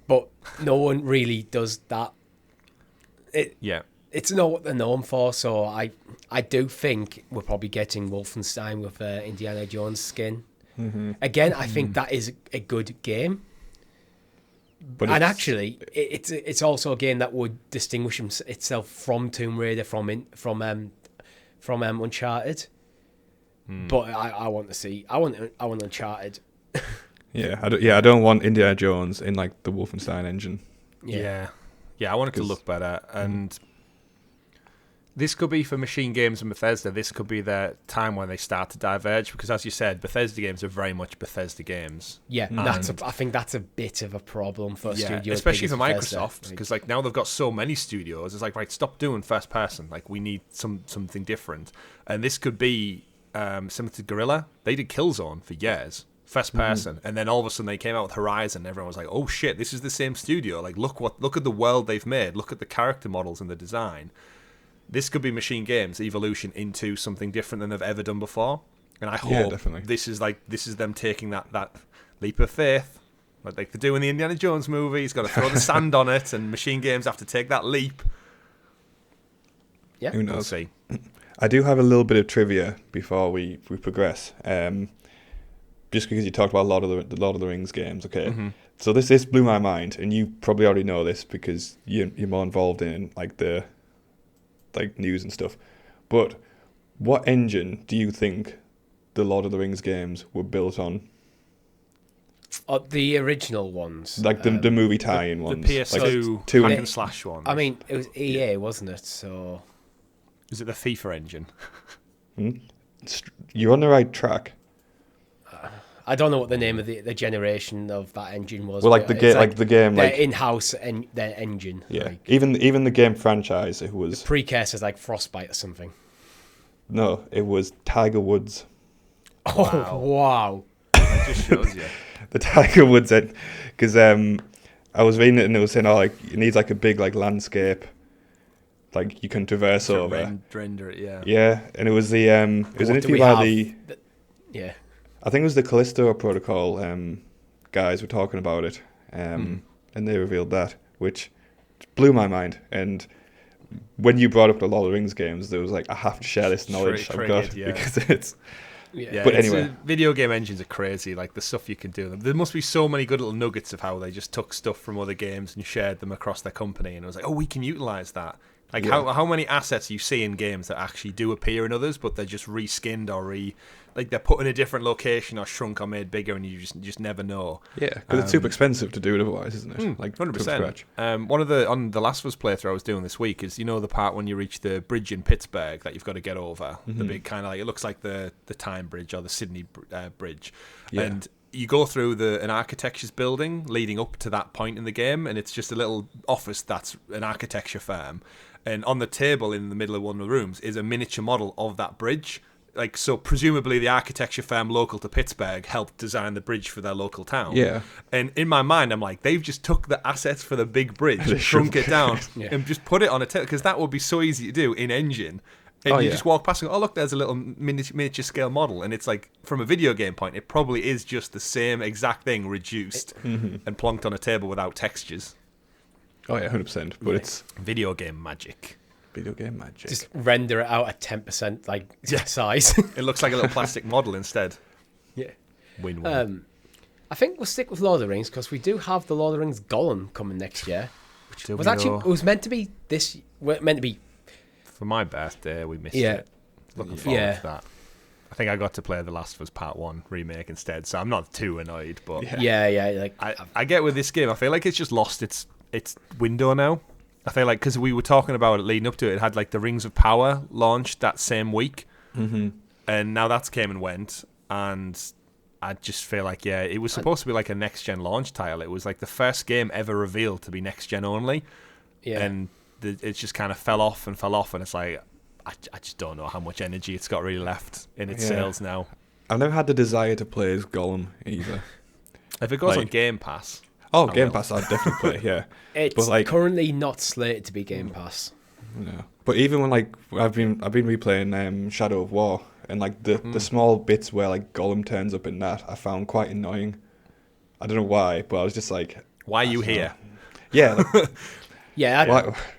But no one really does that. It's not what they're known for, so I do think we're probably getting Wolfenstein with Indiana Jones skin. Again, I think that is a good game.
But
actually, it's also a game that would distinguish itself from Tomb Raider, from Uncharted. But I want to see. I want Uncharted.
I don't want Indiana Jones in like the Wolfenstein engine.
Yeah. I want it to look better, and this could be for Machine Games and Bethesda. This could be the time when they start to diverge, because as you said, Bethesda games are very much Bethesda games.
Yeah, I think that's a bit of a problem for a studio,
especially for Microsoft, because like now they've got so many studios. It's like, right, stop doing first person. Like we need something different, and this could be similar to Guerrilla. They did Killzone for years, first person, and then all of a sudden they came out with Horizon. And everyone was like, oh shit, this is the same studio. Like look at the world they've made. Look at the character models and the design. This could be Machine Games' evolution into something different than they've ever done before. And I hope this is them taking that leap of faith, like they do in the Indiana Jones movie. He's got to throw the sand on it, and Machine Games have to take that leap.
Yeah,
who knows?
We'll see.
I do have a little bit of trivia before we progress. Just because you talked about a lot of the Rings games, okay? So this blew my mind, and you probably already know this because you're more involved in like the news and stuff. But what engine do you think the Lord of the Rings games were built on?
The original ones.
Like the movie tie-in ones.
The PS2
like
hack and slash ones.
I mean, it was EA, wasn't it? So
is it the FIFA engine?
You're on the right track.
I don't know what the name of the generation of that engine was.
Well, like the game,
their
like
in-house their engine.
yeah.
Like,
Even the game franchise, it was
precursors like Frostbite or something.
no, it was Tiger Woods.
Oh wow!
That just shows you.
The Tiger Woods, because I was reading it and it was saying, like it needs like a big like landscape, like you can traverse over.
Render it, yeah.
Yeah, and it was the it was an
What do
interview
we
by
have? Yeah.
I think it was the Callisto Protocol guys were talking about it, and they revealed that, which blew my mind. And when you brought up the Lord of the Rings games, there was like, I have to share this knowledge I've got because it's.
Yeah,
but anyway,
video game engines are crazy. Like the stuff you can do. There must be so many good little nuggets of how they just took stuff from other games and shared them across their company, and it was like, oh, we can utilize that. Like how many assets you see in games that actually do appear in others, but they're just reskinned or like they're put in a different location or shrunk or made bigger, and you just never know.
Yeah, because it's super expensive to do it otherwise, isn't it? Like
100%. One of on the Last of Us playthrough I was doing this week is the part when you reach the bridge in Pittsburgh that you've got to get over, the big kind of like it looks like the Tyne Bridge or the Sydney Bridge, and you go through an architecture's building leading up to that point in the game, and it's just a little office that's an architecture firm. And on the table in the middle of one of the rooms is a miniature model of that bridge. Like, so presumably the architecture firm local to Pittsburgh helped design the bridge for their local town. Yeah. And in my mind, I'm like, they've just took the assets for the big bridge, shrunk it down, and just put it on a table, because that would be so easy to do in engine. And you just walk past and go, oh, look, there's a little miniature scale model. And it's like, from a video game point, it probably is just the same exact thing reduced and plonked on a table without textures.
Oh yeah, 100%. But it's
video game magic.
Video game magic.
Just render it out at 10% like size.
It looks like a little plastic model instead.
Yeah.
Win-win.
I think we'll stick with Lord of the Rings because we do have the Lord of the Rings Gollum coming next year. Which was actually it was meant to be
for my birthday. We missed it. Looking forward to that. I think I got to play The Last of Us Part 1 remake instead, so I'm not too annoyed. But
like
I get with this game. I feel like it's just lost its window now. I feel like because we were talking about it leading up to it, it had like the Rings of Power launched that same week, and now that's came and went, and I just feel like it was supposed to be like a next gen launch title. It was like the first game ever revealed to be next gen only, and it just kind of fell off, and it's like I just don't know how much energy it's got really left in its sales now.
I've never had the desire to play as Gollum either.
If it goes on Game Pass.
Oh, Game Pass, I'd definitely play,
It's currently not slated to be Game Pass.
No. But even when I've been replaying Shadow of War, and like the small bits where like Gollum turns up in that, I found quite annoying. I don't know why, but I was just like,
why are you here?
Yeah.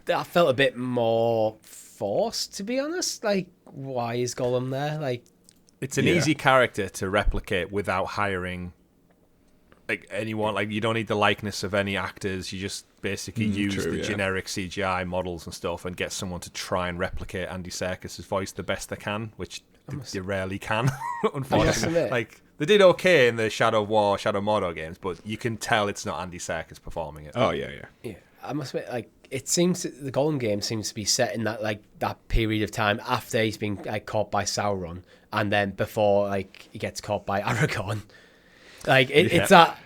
I felt a bit more forced, to be honest. Like, why is Gollum there? Like,
it's an easy character to replicate without hiring like anyone. Like, you don't need the likeness of any actors. You just basically use the generic CGI models and stuff and get someone to try and replicate Andy Serkis' voice the best they can, which they rarely can, unfortunately. Like, they did okay in the Shadow of War, Shadow of Mordor games, but you can tell it's not Andy Serkis performing it.
Oh yeah.
I must admit, like, it seems the Gollum game seems to be set in that period of time after he's been caught by Sauron, and then before he gets caught by Aragorn. Like it's that.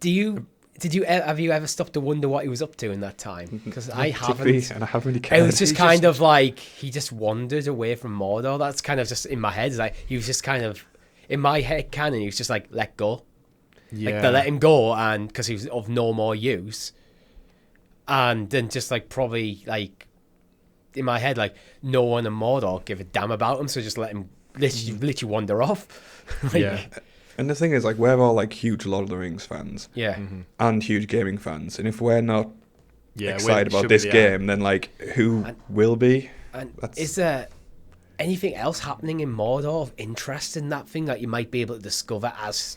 Have you ever stopped to wonder what he was up to in that time? Because I haven't,
and I haven't really cared.
It was just kind of like he just wandered away from Mordor. That's kind of just in my head. It's like he was just kind of in my head canon. He was just like let go. Like they let him go, and because he was of no more use, and then just probably in my head no one in Mordor give a damn about him, so just let him literally wander off.
And the thing is, we're all huge Lord of the Rings fans, and huge gaming fans, and if we're not excited about this game, then who will be?
And is there anything else happening in Mordor of interest in that thing that you might be able to discover as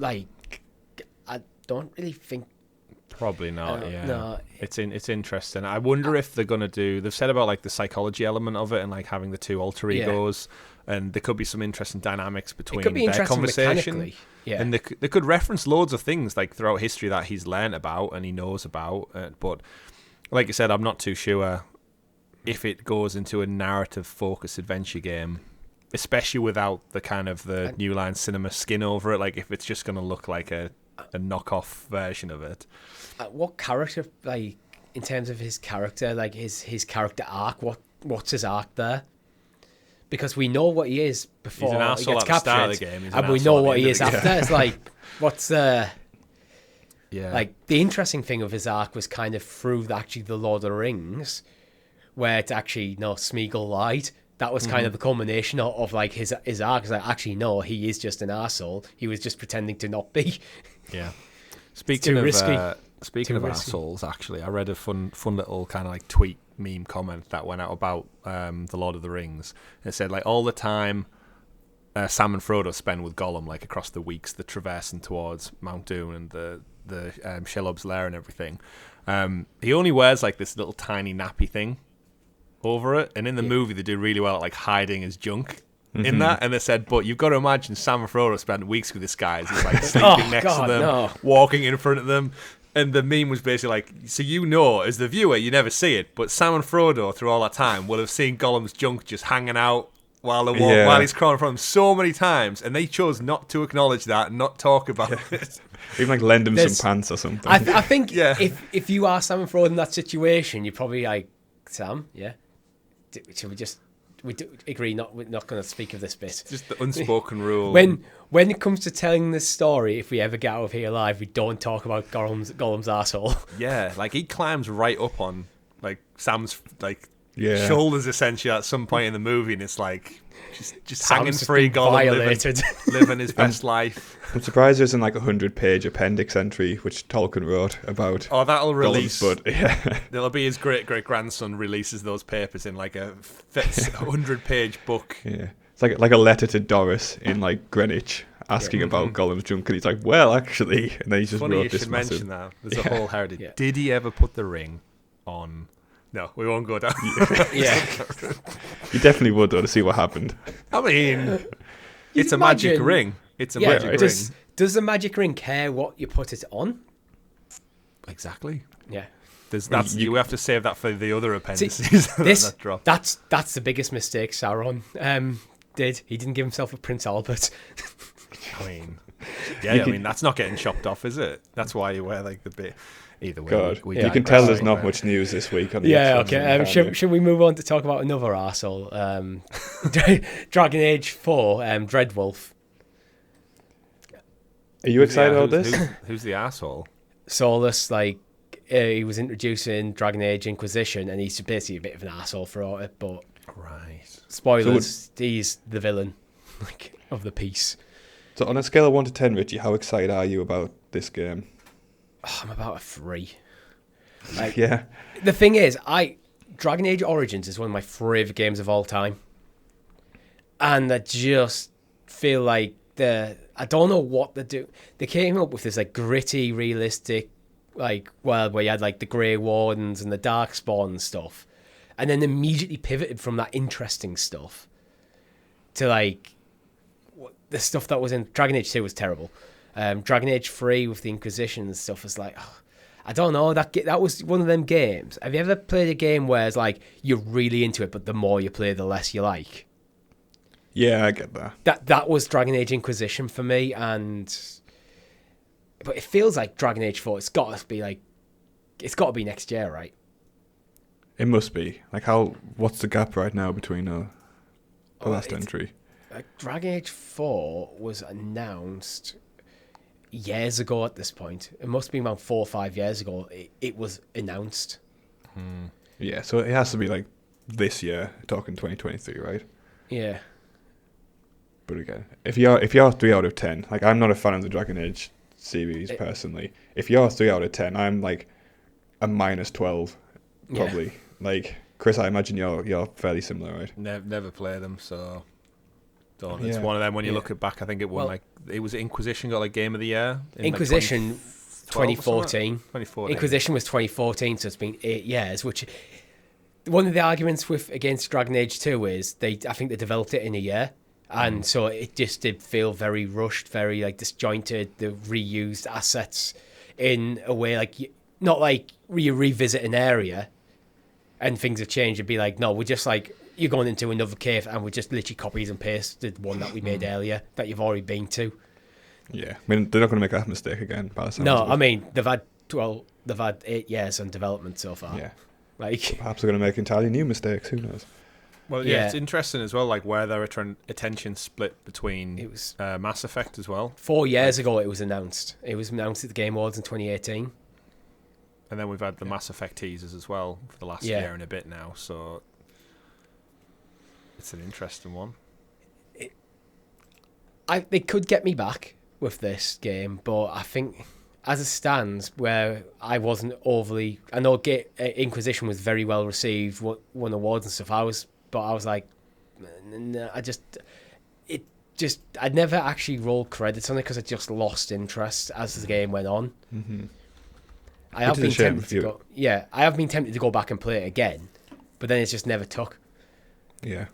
I don't really think
Probably not. Yeah,
no.
It's interesting. I wonder if they're gonna do. They've said about like the psychology element of it and like having the two alter egos, and there could be some interesting dynamics between their conversation.
Yeah,
and they could reference loads of things like throughout history that he's learned about and he knows about. But like you said, I'm not too sure if it goes into a narrative-focused adventure game, especially without the kind of the New Line Cinema skin over it. Like if it's just going to look like a knockoff version of it.
What character, like in terms of his character, like his character arc? What's his arc there? Because we know what he is before
He's an
he
arsehole
gets
at the start
captured,
of the game.
and we know what he is after. It's like what's
yeah.
Like the interesting thing of his arc was kind of through the Lord of the Rings, where it's actually no Smeagol lied. That was kind of the culmination of like his arc. It's like actually no, he is just an arsehole. He was just pretending to not be.
Yeah. Speaking of assholes, actually, I read a fun little kind of like tweet meme comment that went out about the Lord of the Rings. It said like all the time Sam and Frodo spend with Gollum, like across the weeks, the traversing towards Mount Doom and the Shelob's lair and everything. He only wears like this little tiny nappy thing over it, and in the movie they do really well at like hiding his junk in that. And they said, but you've got to imagine Sam and Frodo spent weeks with this guy as he's like sleeping next to them, walking in front of them. And the meme was basically like, so as the viewer, you never see it, but Sam and Frodo through all that time will have seen Gollum's junk just hanging out while while he's crawling from him so many times, and they chose not to acknowledge that and not talk about it.
Even like lend him some pants or something.
I think if you are Sam and Frodo in that situation, you're probably like, Sam, should we agree we're not going to speak of this bit.
Just the unspoken rule.
When it comes to telling this story, if we ever get out of here alive, we don't talk about Gollum's arsehole.
Yeah, like he climbs right up on like Sam's like shoulders essentially at some point in the movie, and it's like just hanging free Gollum, living his best life.
I'm surprised there's like 100-page appendix entry which Tolkien wrote about.
Oh, that'll release.
But
there'll be his great grandson releases those papers in like a 100-page book.
Yeah, it's like a letter to Doris in like Greenwich asking about Gollum's junk, and he's like, well, actually, and then he just
funny
wrote
you
this
should
massive.
mention that. There's a whole heritage. Yeah. Did he ever put the ring on? No, we won't go down.
Yeah.
You definitely would, though, to see what happened.
I mean, it's a magic ring. It's a magic ring.
Does the magic ring care what you put it on?
Exactly.
Yeah.
You have to save that for the other appendices.
That's the biggest mistake Sauron did. He didn't give himself a Prince Albert.
I mean, I mean that's not getting chopped off, is it? That's why you wear like the bit. Either way,
God, you can tell there's not much news this week on the
okay. Should we move on to talk about another arsehole? Dragon Age 4, Dreadwolf.
Are you excited about this?
Who's the arsehole?
Solus, he was introducing Dragon Age Inquisition, and he's basically a bit of an arsehole for it, but spoilers, he's the villain of the piece.
So on a scale of 1 to 10, Richie, how excited are you about this game?
I'm about a 3.
The
thing is, Dragon Age Origins is one of my favourite games of all time. And I just feel like I don't know what they do. They came up with this gritty, realistic world where you had the Grey Wardens and the Darkspawn and stuff. And then immediately pivoted from that interesting stuff to the stuff that was in Dragon Age 2 was terrible. Dragon Age 3 with the Inquisition and stuff was I don't know, that was one of them games. Have you ever played a game where it's you're really into it, but the more you play, the less you like?
Yeah, I get that.
That was Dragon Age Inquisition for me, but it feels like Dragon Age 4. It's got to be next year, right?
It must be. What's the gap right now between the last entry?
Dragon Age 4 was announced years ago at this point. It must be around 4 or 5 years ago. It was announced.
Yeah, so it has to be this year, talking 2023, right?
Yeah.
But again, if you're 3 out of 10, I'm not a fan of the Dragon Age series personally. If you're 3 out of 10, I'm a -12 probably. Yeah. Chris, I imagine you're fairly similar, right?
Never play them, so don't. It's one of them when you look back. I think it won it was Inquisition got Game of the Year.
Inquisition 2014.
2014.
Inquisition was 2014, so it's been 8 years. Which one of the arguments against Dragon Age 2 is I think they developed it in a year, and so it just did feel very rushed, very like disjointed. The reused assets in a way not like you revisit an area and things have changed. It'd be like, no, we're just like, you're going into another cave and we just literally copies and pasted one that we made earlier that you've already been to.
Yeah, I mean, they're not going to make that mistake again. By the sounds
No,
of it.
I mean, they've had 8 years on development so far.
Yeah.
Like,
Perhaps they're going to make entirely new mistakes. Who knows?
Well, yeah, it's interesting as well, like where their attention split between
it was
Mass Effect as well.
4 years ago it was announced. It was announced at the Game Awards in 2018.
And then we've had the Mass Effect teasers as well for the last year and a bit now, so it's an interesting one.
They could get me back with this game, but I think as it stands, where I wasn't overly... I know Inquisition was very well received, won awards and stuff. I was like... I never actually rolled credits on it because I just lost interest as the game went on.
Mm-hmm.
I have been tempted to go back and play it again, but then it's just never took.
Yeah.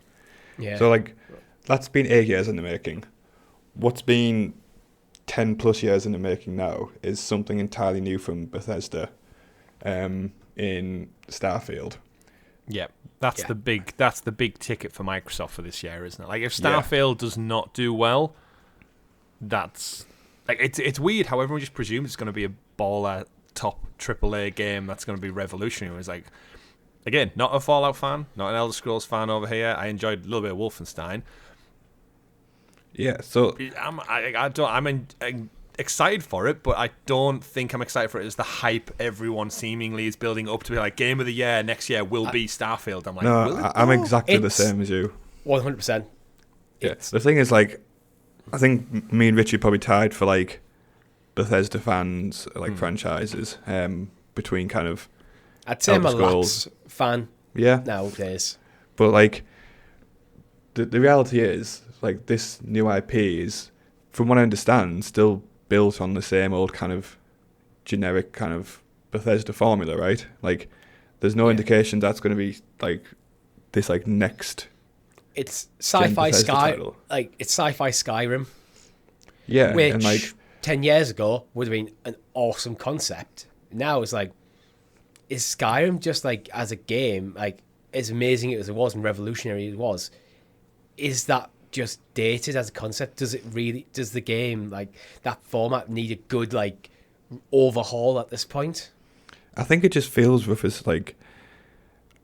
Yeah.
So, like, that's been 8 years in the making. What's been 10 plus years in the making now is something entirely new from Bethesda in Starfield.
Yeah, that's the big ticket for Microsoft for this year, isn't it? Like, if Starfield does not do well, that's like it's weird how everyone just presumes it's going to be a baller top AAA game that's going to be revolutionary. It's like, again, not a Fallout fan, not an Elder Scrolls fan over here. I enjoyed a little bit of Wolfenstein.
Yeah, so
I'm excited for it, but I don't think I'm excited for it as the hype everyone seemingly is building up to be like, game of the year next year will be Starfield. I'm like,
no, I'm exactly the same as you.
100%.
Yeah, the thing is, like, I think me and Richie probably tied for like Bethesda fans, like franchises, between kind of.
I'd say I'm a
Elder Scrolls.
Lapse fan.
Yeah.
Nowadays.
But like, the reality is, like, this new IP is, from what I understand, still built on the same old kind of generic kind of Bethesda formula, right? Like, there's no indication that's going to be like this like next.
It's sci-fi
title.
it's sci-fi Skyrim.
Yeah,
which
and like
10 years ago would have been an awesome concept. Now it's like, is Skyrim just like as a game, like as amazing as it was and revolutionary as it was, is that just dated as a concept? Does the game, like, that format need a good like overhaul at this point?
I think it just feels with us like,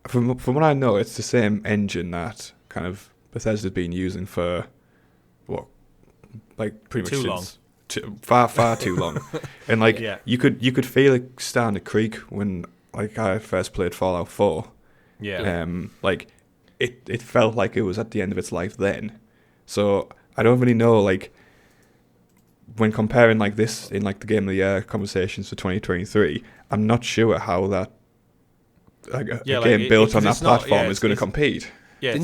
from what I know, it's the same engine that kind of Bethesda's been using for what, like, pretty
too
much far too long. And like, you could feel it starting to creak when like I first played Fallout 4.
Yeah.
Like it felt like it was at the end of its life then. So I don't really know, like, when comparing like this in like the Game of the Year conversations for 2023, I'm not sure how that like a game built on that platform is going to compete.
Yeah,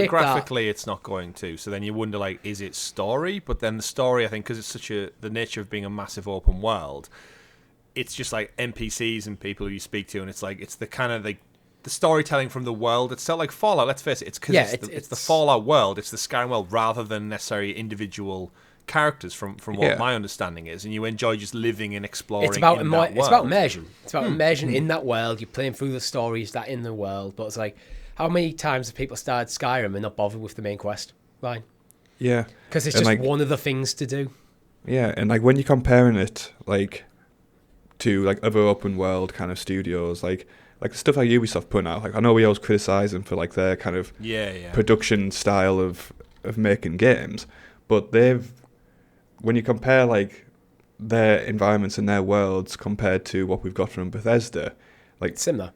graphically it's not going to. So then you wonder, like, is it story? But then the story, I think, because it's the nature of being a massive open world, it's just like NPCs and people you speak to, and it's like, it's the kind of like the storytelling from the world. It's still like Fallout. Let's face it. It's because it's the Fallout world. It's the Skyrim world, rather than necessarily individual characters. From what my understanding is, and you enjoy just living and exploring.
It's about immersion. It's about immersion in that world. You're playing through the stories that in the world. But it's like, how many times have people started Skyrim and not bothered with the main quest line?
Yeah,
because it's just like one of the things to do.
Yeah, and like when you're comparing it like to like other open world kind of studios, like stuff like Ubisoft putting out. Like, I know we always criticize them for like their kind of production style of making games, but when you compare like their environments and their worlds compared to what we've got from Bethesda, like
similar.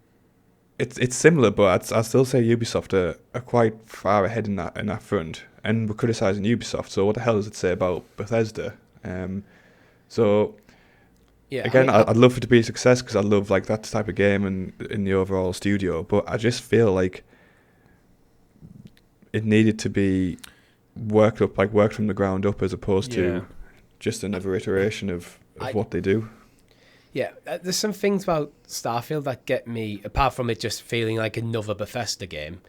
It's similar, but I'd still say Ubisoft are quite far ahead in that front. And we're criticizing Ubisoft, so what the hell does it say about Bethesda? Again, I'd love for it to be a success because I love like that type of game and in the overall studio. But I just feel like it needed to be worked from the ground up, as opposed to just another iteration of what they do.
Yeah, there's some things about Starfield that get me, apart from it just feeling like another Bethesda game,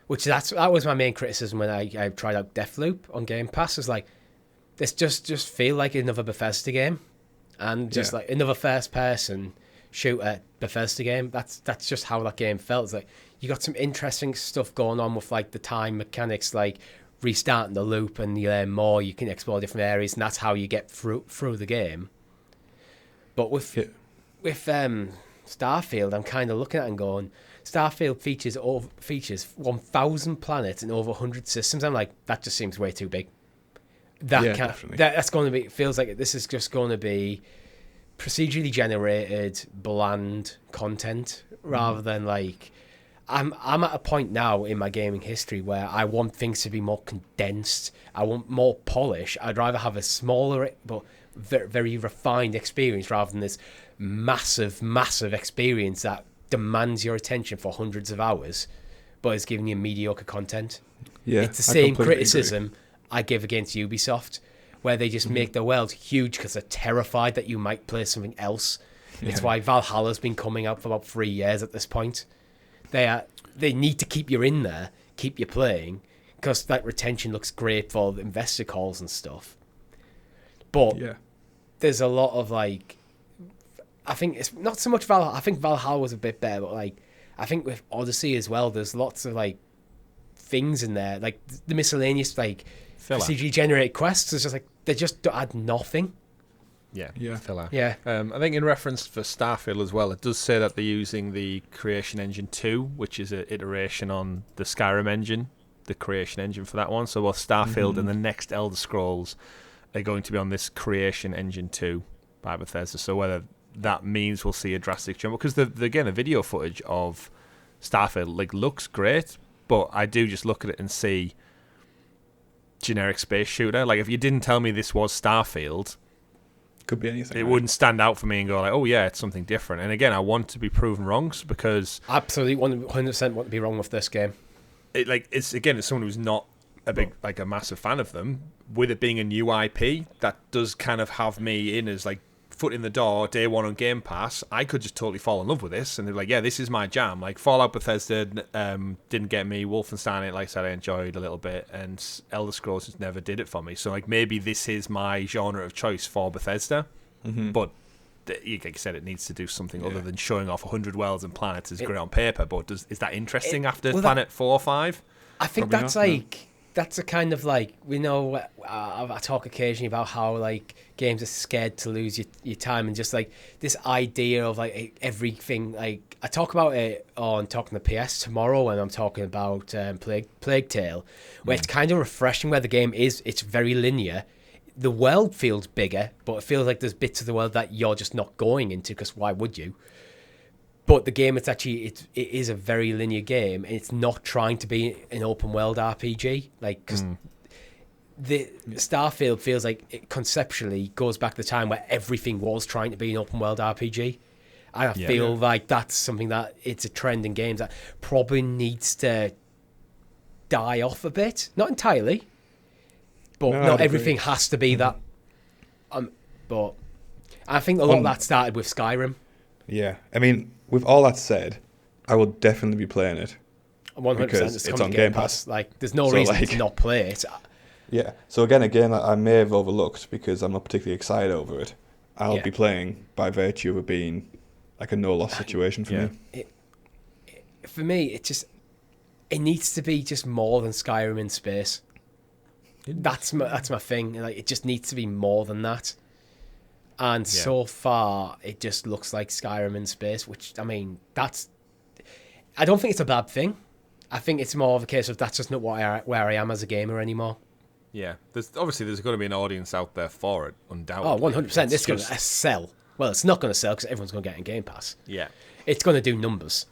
which that was my main criticism when I tried out Deathloop on Game Pass. Is like, this just feel like another Bethesda game, and just like another first-person shooter Bethesda game. That's just how that game felt. It's like, you got some interesting stuff going on with like the time mechanics, like restarting the loop, and you learn more, you can explore different areas, and that's how you get through the game. But with Starfield, I'm kind of looking at it and going, Starfield features 1,000 planets and over 100 systems. I'm like, that just seems way too big.
Definitely.
That's going to be, feels like this is just going to be procedurally generated, bland content rather than like, I'm at a point now in my gaming history where I want things to be more condensed. I want more polish. I'd rather have a smaller but very, very refined experience rather than this massive experience that demands your attention for hundreds of hours, but is giving you mediocre content.
Yeah,
it's the same criticism I give against Ubisoft, where they just make their world huge because they're terrified that you might play something else. It's why Valhalla's been coming out for about 3 years at this point. They need to keep you in there, keep you playing, because that retention looks great for the investor calls and stuff. But there's a lot of like, I think it's not so much Valhalla. I think Valhalla was a bit better, but like, I think with Odyssey as well, there's lots of like things in there, like the miscellaneous like CG generated quests. It's just like they just add nothing.
Yeah, filler.
Yeah.
I think in reference for Starfield as well, it does say that they're using the Creation Engine 2, which is an iteration on the Skyrim engine, the creation engine for that one. So both Starfield and the next Elder Scrolls are going to be on this Creation Engine 2 by Bethesda. So whether that means we'll see a drastic jump, because the video footage of Starfield like looks great, but I do just look at it and see generic space shooter. Like, if you didn't tell me this was Starfield,
could be anything.
It wouldn't stand out for me and go like, oh yeah, it's something different. And again, I want to be proven wrong, because
absolutely 100% want to be wrong with this game.
It's someone who's not a massive fan of them. With it being a new IP, that does kind of have me in as like foot in the door, day one on Game Pass. I could just totally fall in love with this, and they're like, yeah, this is my jam. Like Fallout Bethesda didn't get me. Wolfenstein, like I said, I enjoyed a little bit, and Elder Scrolls just never did it for me. So like, maybe this is my genre of choice for Bethesda, but like you said, it needs to do something other than showing off 100 worlds and planets is great on paper. But is that interesting after Planet 4 or 5?
I think probably that's not, like. That's a kind of like, we know, I talk occasionally about how like games are scared to lose your time, and just like this idea of like everything. Like, I talk about it on Talking the PS tomorrow when I'm talking about Plague Tale, where it's kind of refreshing, where the game it's very linear. The world feels bigger, but it feels like there's bits of the world that you're just not going into, because why would you? But the game, it is a very linear game, and it's not trying to be an open world RPG. Like, because the Starfield feels like it conceptually goes back to the time where everything was trying to be an open world RPG. And I feel like that's something that it's a trend in games that probably needs to die off a bit. Not entirely, but not everything has to be that. But I think a lot of that started with Skyrim.
Yeah, I mean, with all that said, I will definitely be playing it.
100%.
Because it's on Game Pass.
Like, there's no reason to not play it.
Yeah. So again, I may have overlooked, because I'm not particularly excited over it. I'll be playing by virtue of it being like a no-loss situation for me.
For me, it needs to be just more than Skyrim in space. That's my thing. Like, it just needs to be more than that. And so far, it just looks like Skyrim in space, which, I mean, I don't think it's a bad thing. I think it's more of a case of that's just not where I am as a gamer anymore.
Yeah, there's going to be an audience out there for it, undoubtedly.
Oh, 100%. It's going to sell. Well, it's not going to sell because everyone's going to get in Game Pass.
Yeah.
It's going to do numbers.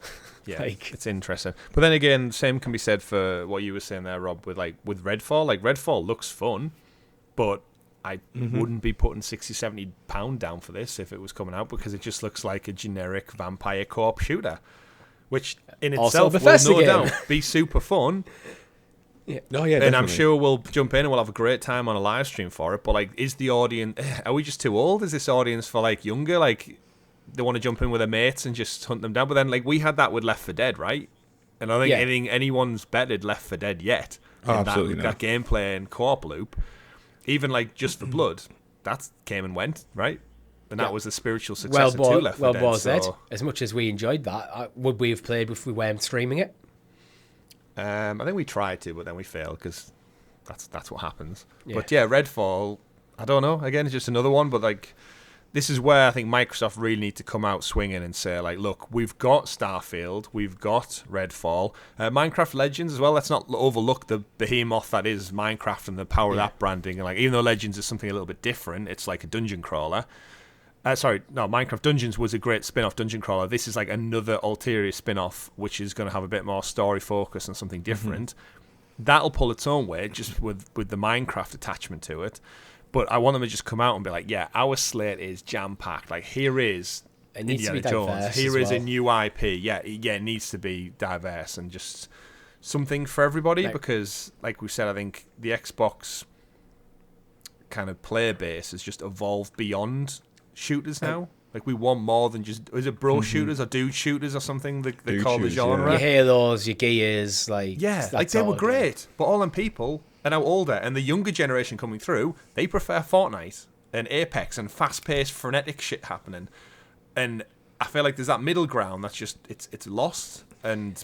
Yeah, it's interesting. But then again, same can be said for what you were saying there, Rob, with Redfall. Like, Redfall looks fun, but I wouldn't be putting £60-70 down for this if it was coming out, because it just looks like a generic vampire co-op shooter, which in itself will no doubt be super fun.
Yeah. Oh, yeah,
and
definitely.
I'm sure we'll jump in and we'll have a great time on a live stream for it. But like, is the audience? Are we just too old? Is this audience for like younger? Like, they want to jump in with their mates and just hunt them down. But then, like, we had that with Left 4 Dead, right? And I don't think anyone's bettered Left 4 Dead yet.
Absolutely
that gameplay and co-op loop. Even, like, Just for Blood, that came and went, right? And that was the spiritual successor to Left 4 Dead.
Well, was it? As much as we enjoyed that, would we have played if we weren't streaming it?
I think we tried to, but then we failed because that's what happens.
Yeah.
But yeah, Redfall, I don't know. Again, it's just another one, but like, this is where I think Microsoft really need to come out swinging and say, like, look, we've got Starfield, we've got Redfall, Minecraft Legends as well. Let's not overlook the behemoth that is Minecraft and the power of that branding. And like, even though Legends is something a little bit different, it's like a dungeon crawler. Minecraft Dungeons was a great spin-off dungeon crawler. This is like another ulterior spin-off, which is going to have a bit more story focus and something different. That'll pull its own weight, just with the Minecraft attachment to it. But I want them to just come out and be like, yeah, our slate is jam-packed. Like, here is Indiana Jones. Here is a new IP. Yeah, it needs to be diverse and just something for everybody. Because, like we said, I think the Xbox kind of player base has just evolved beyond shooters now. Like, we want more than just, is it bro shooters or dude shooters or something they call the genre?
Your Halos, your Gears, like
they were great, but all them people are now older, and the younger generation coming through, they prefer Fortnite and Apex and fast-paced, frenetic shit happening. And I feel like there's that middle ground that's just it's lost, and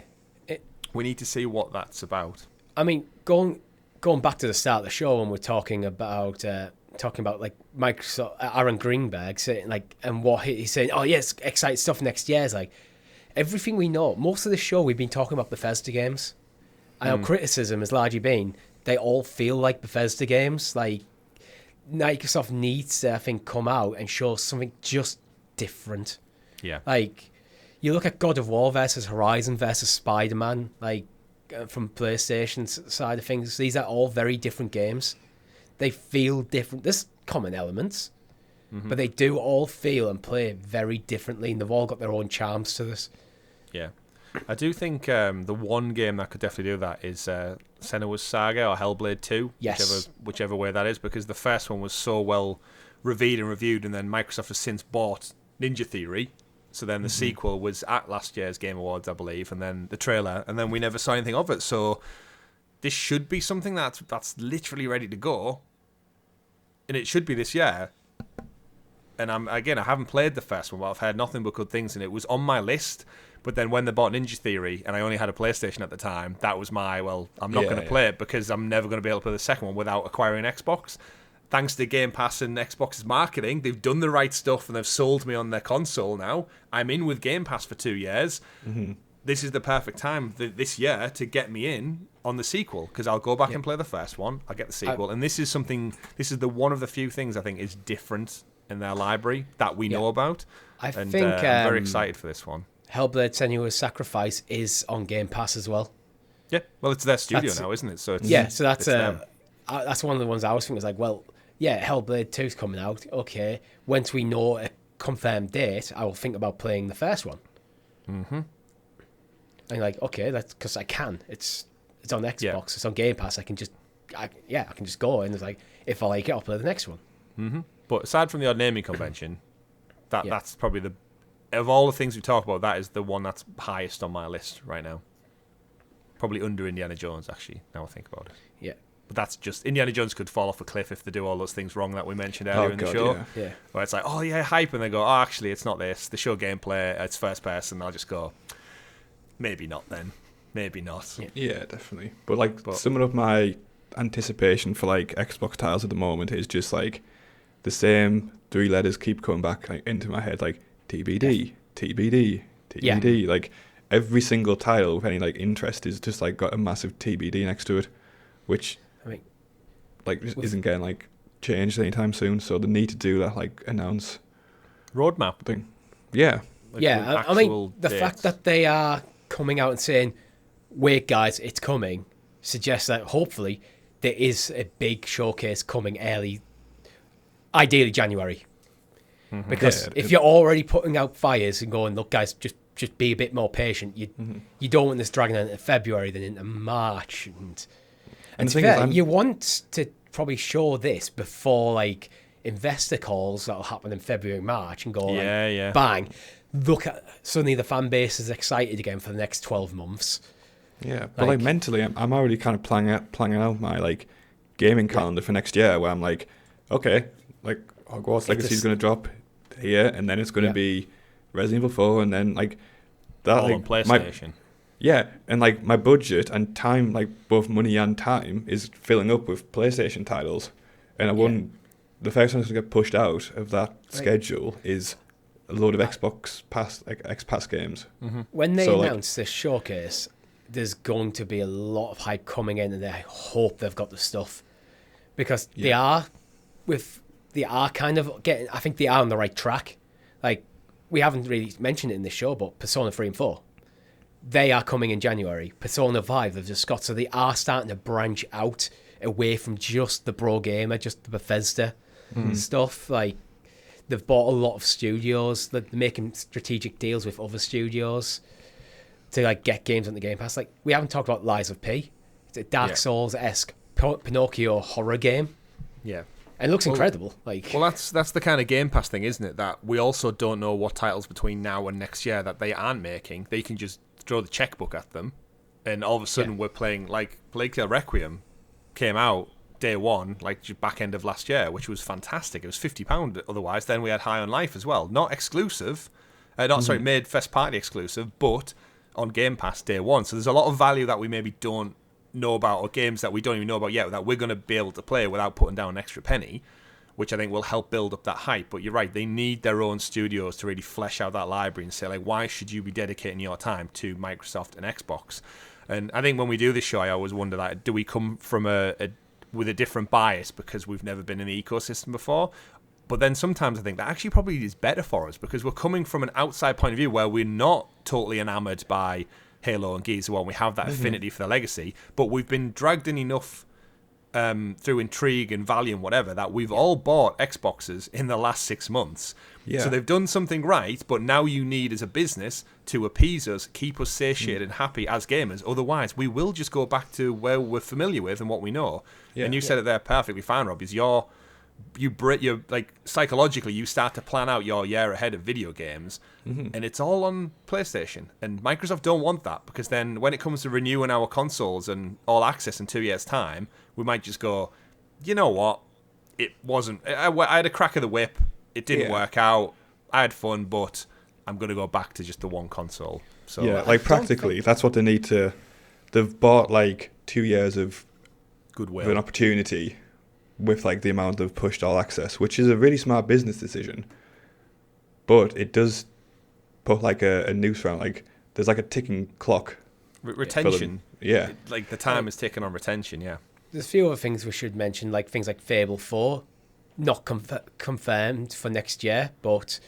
we need to see what that's about.
I mean, going back to the start of the show when we're talking about like Microsoft, Aaron Greenberg saying like, and what he's saying, oh yes, exciting stuff next year. Is like everything we know. Most of the show we've been talking about Bethesda games, and our criticism has largely been they all feel like Bethesda games. Like Microsoft needs to, I think, come out and show something just different.
Yeah,
like you look at God of War versus Horizon versus Spider-Man, like from PlayStation's side of things. These are all very different games. They feel different. There's common elements, but they do all feel and play very differently, and they've all got their own charms to this.
Yeah. I do think the one game that could definitely do that is Senua's Saga or Hellblade 2, whichever way that is, because the first one was so well revered and reviewed, and then Microsoft has since bought Ninja Theory. So then the sequel was at last year's Game Awards, I believe, and then the trailer, and then we never saw anything of it. So this should be something that's literally ready to go. And it should be this year. And I haven't played the first one, but I've heard nothing but good things, and it was on my list. But then when they bought Ninja Theory, and I only had a PlayStation at the time, that was I'm not going to play it because I'm never going to be able to play the second one without acquiring an Xbox. Thanks to Game Pass and Xbox's marketing, they've done the right stuff and they've sold me on their console now. I'm in with Game Pass for 2 years. This is the perfect time this year to get me in on the sequel, because I'll go back and play the first one. I'll get the sequel, and this is the one of the few things I think is different in their library that we know about. I think I'm very excited for this one.
Hellblade: Senua's Sacrifice is on Game Pass as well.
Yeah, well, it's their studio now, isn't it? So
so that's one of the ones I was thinking. Was like, well, yeah, Hellblade 2's coming out. Okay, once we know a confirmed date, I will think about playing the first one. And like, okay, that's because I can. It's on Xbox. It's on Game Pass. I can just go, and it's like, if I like it, I'll play the next one.
But aside from the odd naming convention, that's probably of all the things we talk about, that is the one that's highest on my list right now. Probably under Indiana Jones, actually, now I think about it.
Yeah.
But that's just, Indiana Jones could fall off a cliff if they do all those things wrong that we mentioned earlier in the show.
Yeah.
Where it's like, oh yeah, hype, and they go, oh, actually, it's not this. They show gameplay, it's first person, I'll just go, maybe not then. Maybe not.
Yeah, definitely. But summing up my anticipation for like Xbox titles at the moment is just like the same three letters keep coming back like into my head, like TBD, TBD, TBD. Like every single title with any like interest is just like got a massive TBD next to it, which isn't getting like changed anytime soon. So they need to do that, like announce
roadmap
thing. Yeah.
I mean the fact that they are coming out and saying, wait guys, it's coming, suggests that hopefully there is a big showcase coming early, ideally January. Because if you're already putting out fires and going, look guys, just be a bit more patient, you don't want this dragging into February then into March, and to be fair, you want to probably show this before like investor calls that'll happen in February, March, and go
Yeah.
bang. Look at suddenly the fan base is excited again for the next 12 months.
Yeah, but like mentally, I'm already kind of planning out my like gaming calendar for next year, where I'm like, okay, like Hogwarts Legacy is going to drop here, and then it's going to be Resident Evil 4, and then like that,
all
like
on PlayStation.
And like my budget and time, like both money and time, is filling up with PlayStation titles, and I wouldn't. The first one that's going to get pushed out of that schedule is a load of XPass games.
Mm-hmm.
When they announce this showcase, there's going to be a lot of hype coming in, and I hope they've got the stuff, because they are kind of getting. I think they are on the right track. Like, we haven't really mentioned it in this show, but Persona 3 and 4, they are coming in January. Persona 5, they've just got, so they are starting to branch out away from just the Pro Gamer, just the Bethesda stuff. Like, they've bought a lot of studios. They're making strategic deals with other studios to like get games on the Game Pass. Like, we haven't talked about Lies of P. It's a Dark Souls-esque Pinocchio horror game.
Yeah.
And it looks incredible. Like,
well, that's the kind of Game Pass thing, isn't it? That we also don't know what titles between now and next year that they aren't making. They can just throw the checkbook at them, and all of a sudden we're playing, like, Plague Tale Requiem came out day one, like back end of last year, which was fantastic. It was £50 otherwise. Then we had High on Life as well. Not exclusive. Made first party exclusive, but on Game Pass day one. So there's a lot of value that we maybe don't know about, or games that we don't even know about yet that we're going to be able to play without putting down an extra penny, which I think will help build up that hype. But you're right, they need their own studios to really flesh out that library and say, like, why should you be dedicating your time to Microsoft and Xbox? And I think when we do this show, I always wonder, like, do we come from with a different bias because we've never been in the ecosystem before? But then sometimes I think that actually probably is better for us, because we're coming from an outside point of view where we're not totally enamored by Halo and Gears of War, and we have that affinity for the legacy, but we've been dragged in enough through intrigue and value and whatever that we've all bought Xboxes in the last 6 months. Yeah. So they've done something right, but now you need, as a business, to appease us, keep us satiated and happy as gamers. Otherwise, we will just go back to where we're familiar with and what we know. Yeah. And you said it there perfectly fine, Rob, is you're like, psychologically, you start to plan out your year ahead of video games, and it's all on PlayStation. And Microsoft don't want that, because then when it comes to renewing our consoles and all access in 2 years' time, we might just go, you know what, it wasn't. I had a crack of the whip. It didn't work out. I had fun, but I'm going to go back to just the one console. So
like practically, that's what they need to. They've bought like 2 years of
goodwill,
of an opportunity, with like the amount of pushed all access, which is a really smart business decision. But it does put like a noose around, like there's like a ticking clock.
Retention.
Yeah.
Like the time is ticking on retention, yeah.
There's a few other things we should mention, like things like Fable 4, not confirmed for next year, but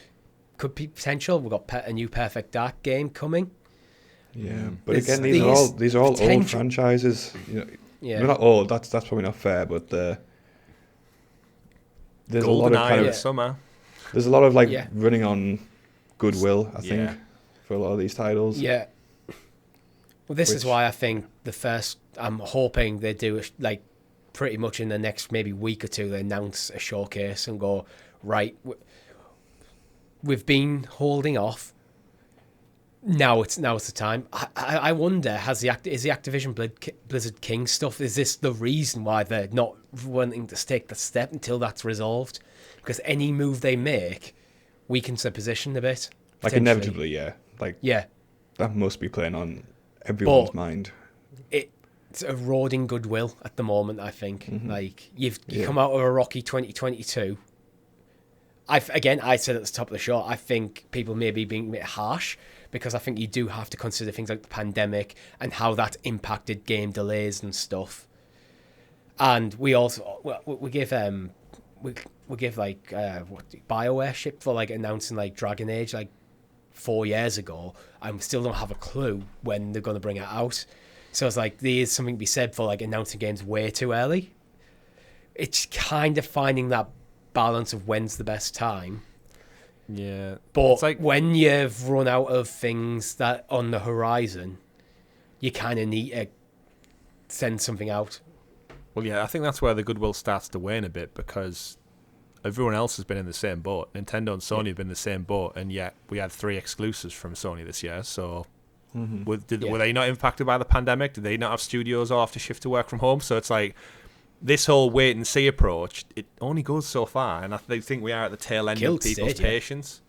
could be potential. We've got a new Perfect Dark game coming.
Yeah, but again, these are all old franchises. You know, they're not old. That's probably not fair, but there's
Golden
a lot of kind of
summer.
There's a lot of like running on goodwill, I think, for a lot of these titles.
Yeah. Well, this is why I think I'm hoping they do, like, pretty much in the next maybe week or two, they announce a showcase and go, right, we've been holding off. Now it's the time. I wonder, is the Activision Blizzard King stuff, is this the reason why they're not wanting to take the step until that's resolved? Because any move they make weakens their position a bit.
Like, inevitably, yeah. Like, that must be playing on everyone's mind. It's
eroding goodwill at the moment, I think. Like, you come out of a rocky 2022. I said at the top of the show, I think people may be being a bit harsh, because I think you do have to consider things like the pandemic and how that impacted game delays and stuff. And we also we give like BioWare ship for like announcing like Dragon Age like 4 years ago. I still don't have a clue when they're going to bring it out. So it's like there is something to be said for like announcing games way too early. It's kind of finding that balance of when's the best time.
Yeah,
but it's like when you've run out of things that on the horizon, you kind of need to send something out.
Well, yeah, I think that's where the goodwill starts to wane a bit, because everyone else has been in the same boat. Nintendo and Sony have been in the same boat, and yet we had 3 exclusives from Sony this year. So, were they not impacted by the pandemic? Did they not have studios all have to shift to work from home? So it's like this whole wait and see approach. It only goes so far, and I think we are at the tail end of people's patience.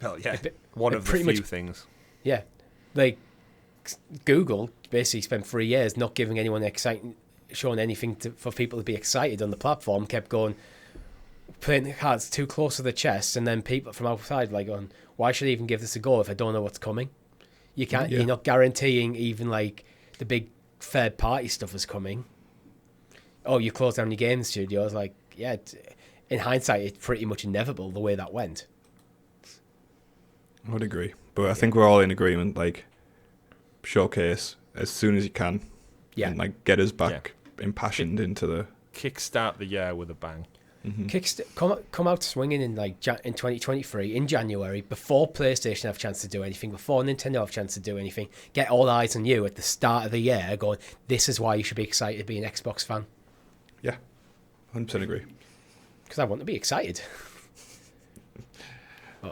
Well, yeah, one of the few things.
Yeah, like Google basically spent 3 years not giving anyone showing anything for people to be excited on the platform. Kept going, playing the cards too close to the chest, and then people from outside like going, "Why should I even give this a go if I don't know what's coming?" You can't. You're not guaranteeing even like the big third party stuff is coming. Oh, you close down your game studios. Like, yeah, in hindsight, it's pretty much inevitable the way that went.
I would agree, but I think we're all in agreement. Like, showcase as soon as you can, and like get us back impassioned into the
kickstart the year with a bang.
Come out swinging in like in 2023 in January, before PlayStation have a chance to do anything, before Nintendo have a chance to do anything. Get all eyes on you at the start of the year, going, this is why you should be excited to be an Xbox fan.
Yeah, 100% agree.
Because I want to be excited.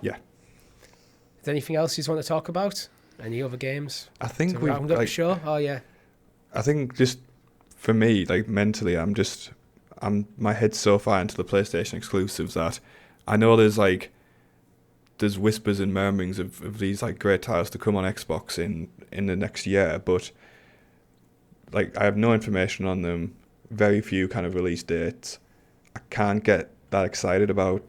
Yeah.
Is there anything else you want to talk about? Any other games?
I think we
round up the show. Oh yeah.
I think just for me, like mentally, my head's so far into the PlayStation exclusives that I know there's whispers and murmurings of these like great titles to come on Xbox in the next year, but like I have no information on them, very few kind of release dates. I can't get that excited about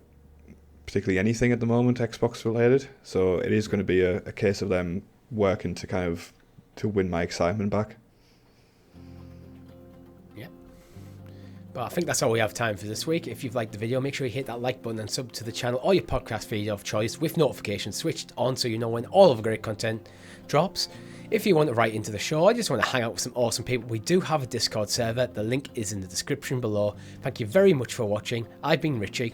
particularly anything at the moment Xbox related, so it is going to be a case of them working to win my excitement back.
But I think that's all we have time for this week. If you've liked the video, make sure you hit that like button and sub to the channel or your podcast feed of choice with notifications switched on so you know when all of the great content drops. If you want to write into the show, I just want to hang out with some awesome people, we do have a Discord server. The link is in the description below. Thank you very much for watching. I've been Richie.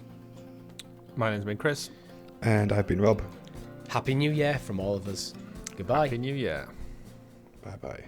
My name's been Chris.
And I've been Rob.
Happy New Year from all of us. Goodbye.
Happy New Year.
Bye-bye.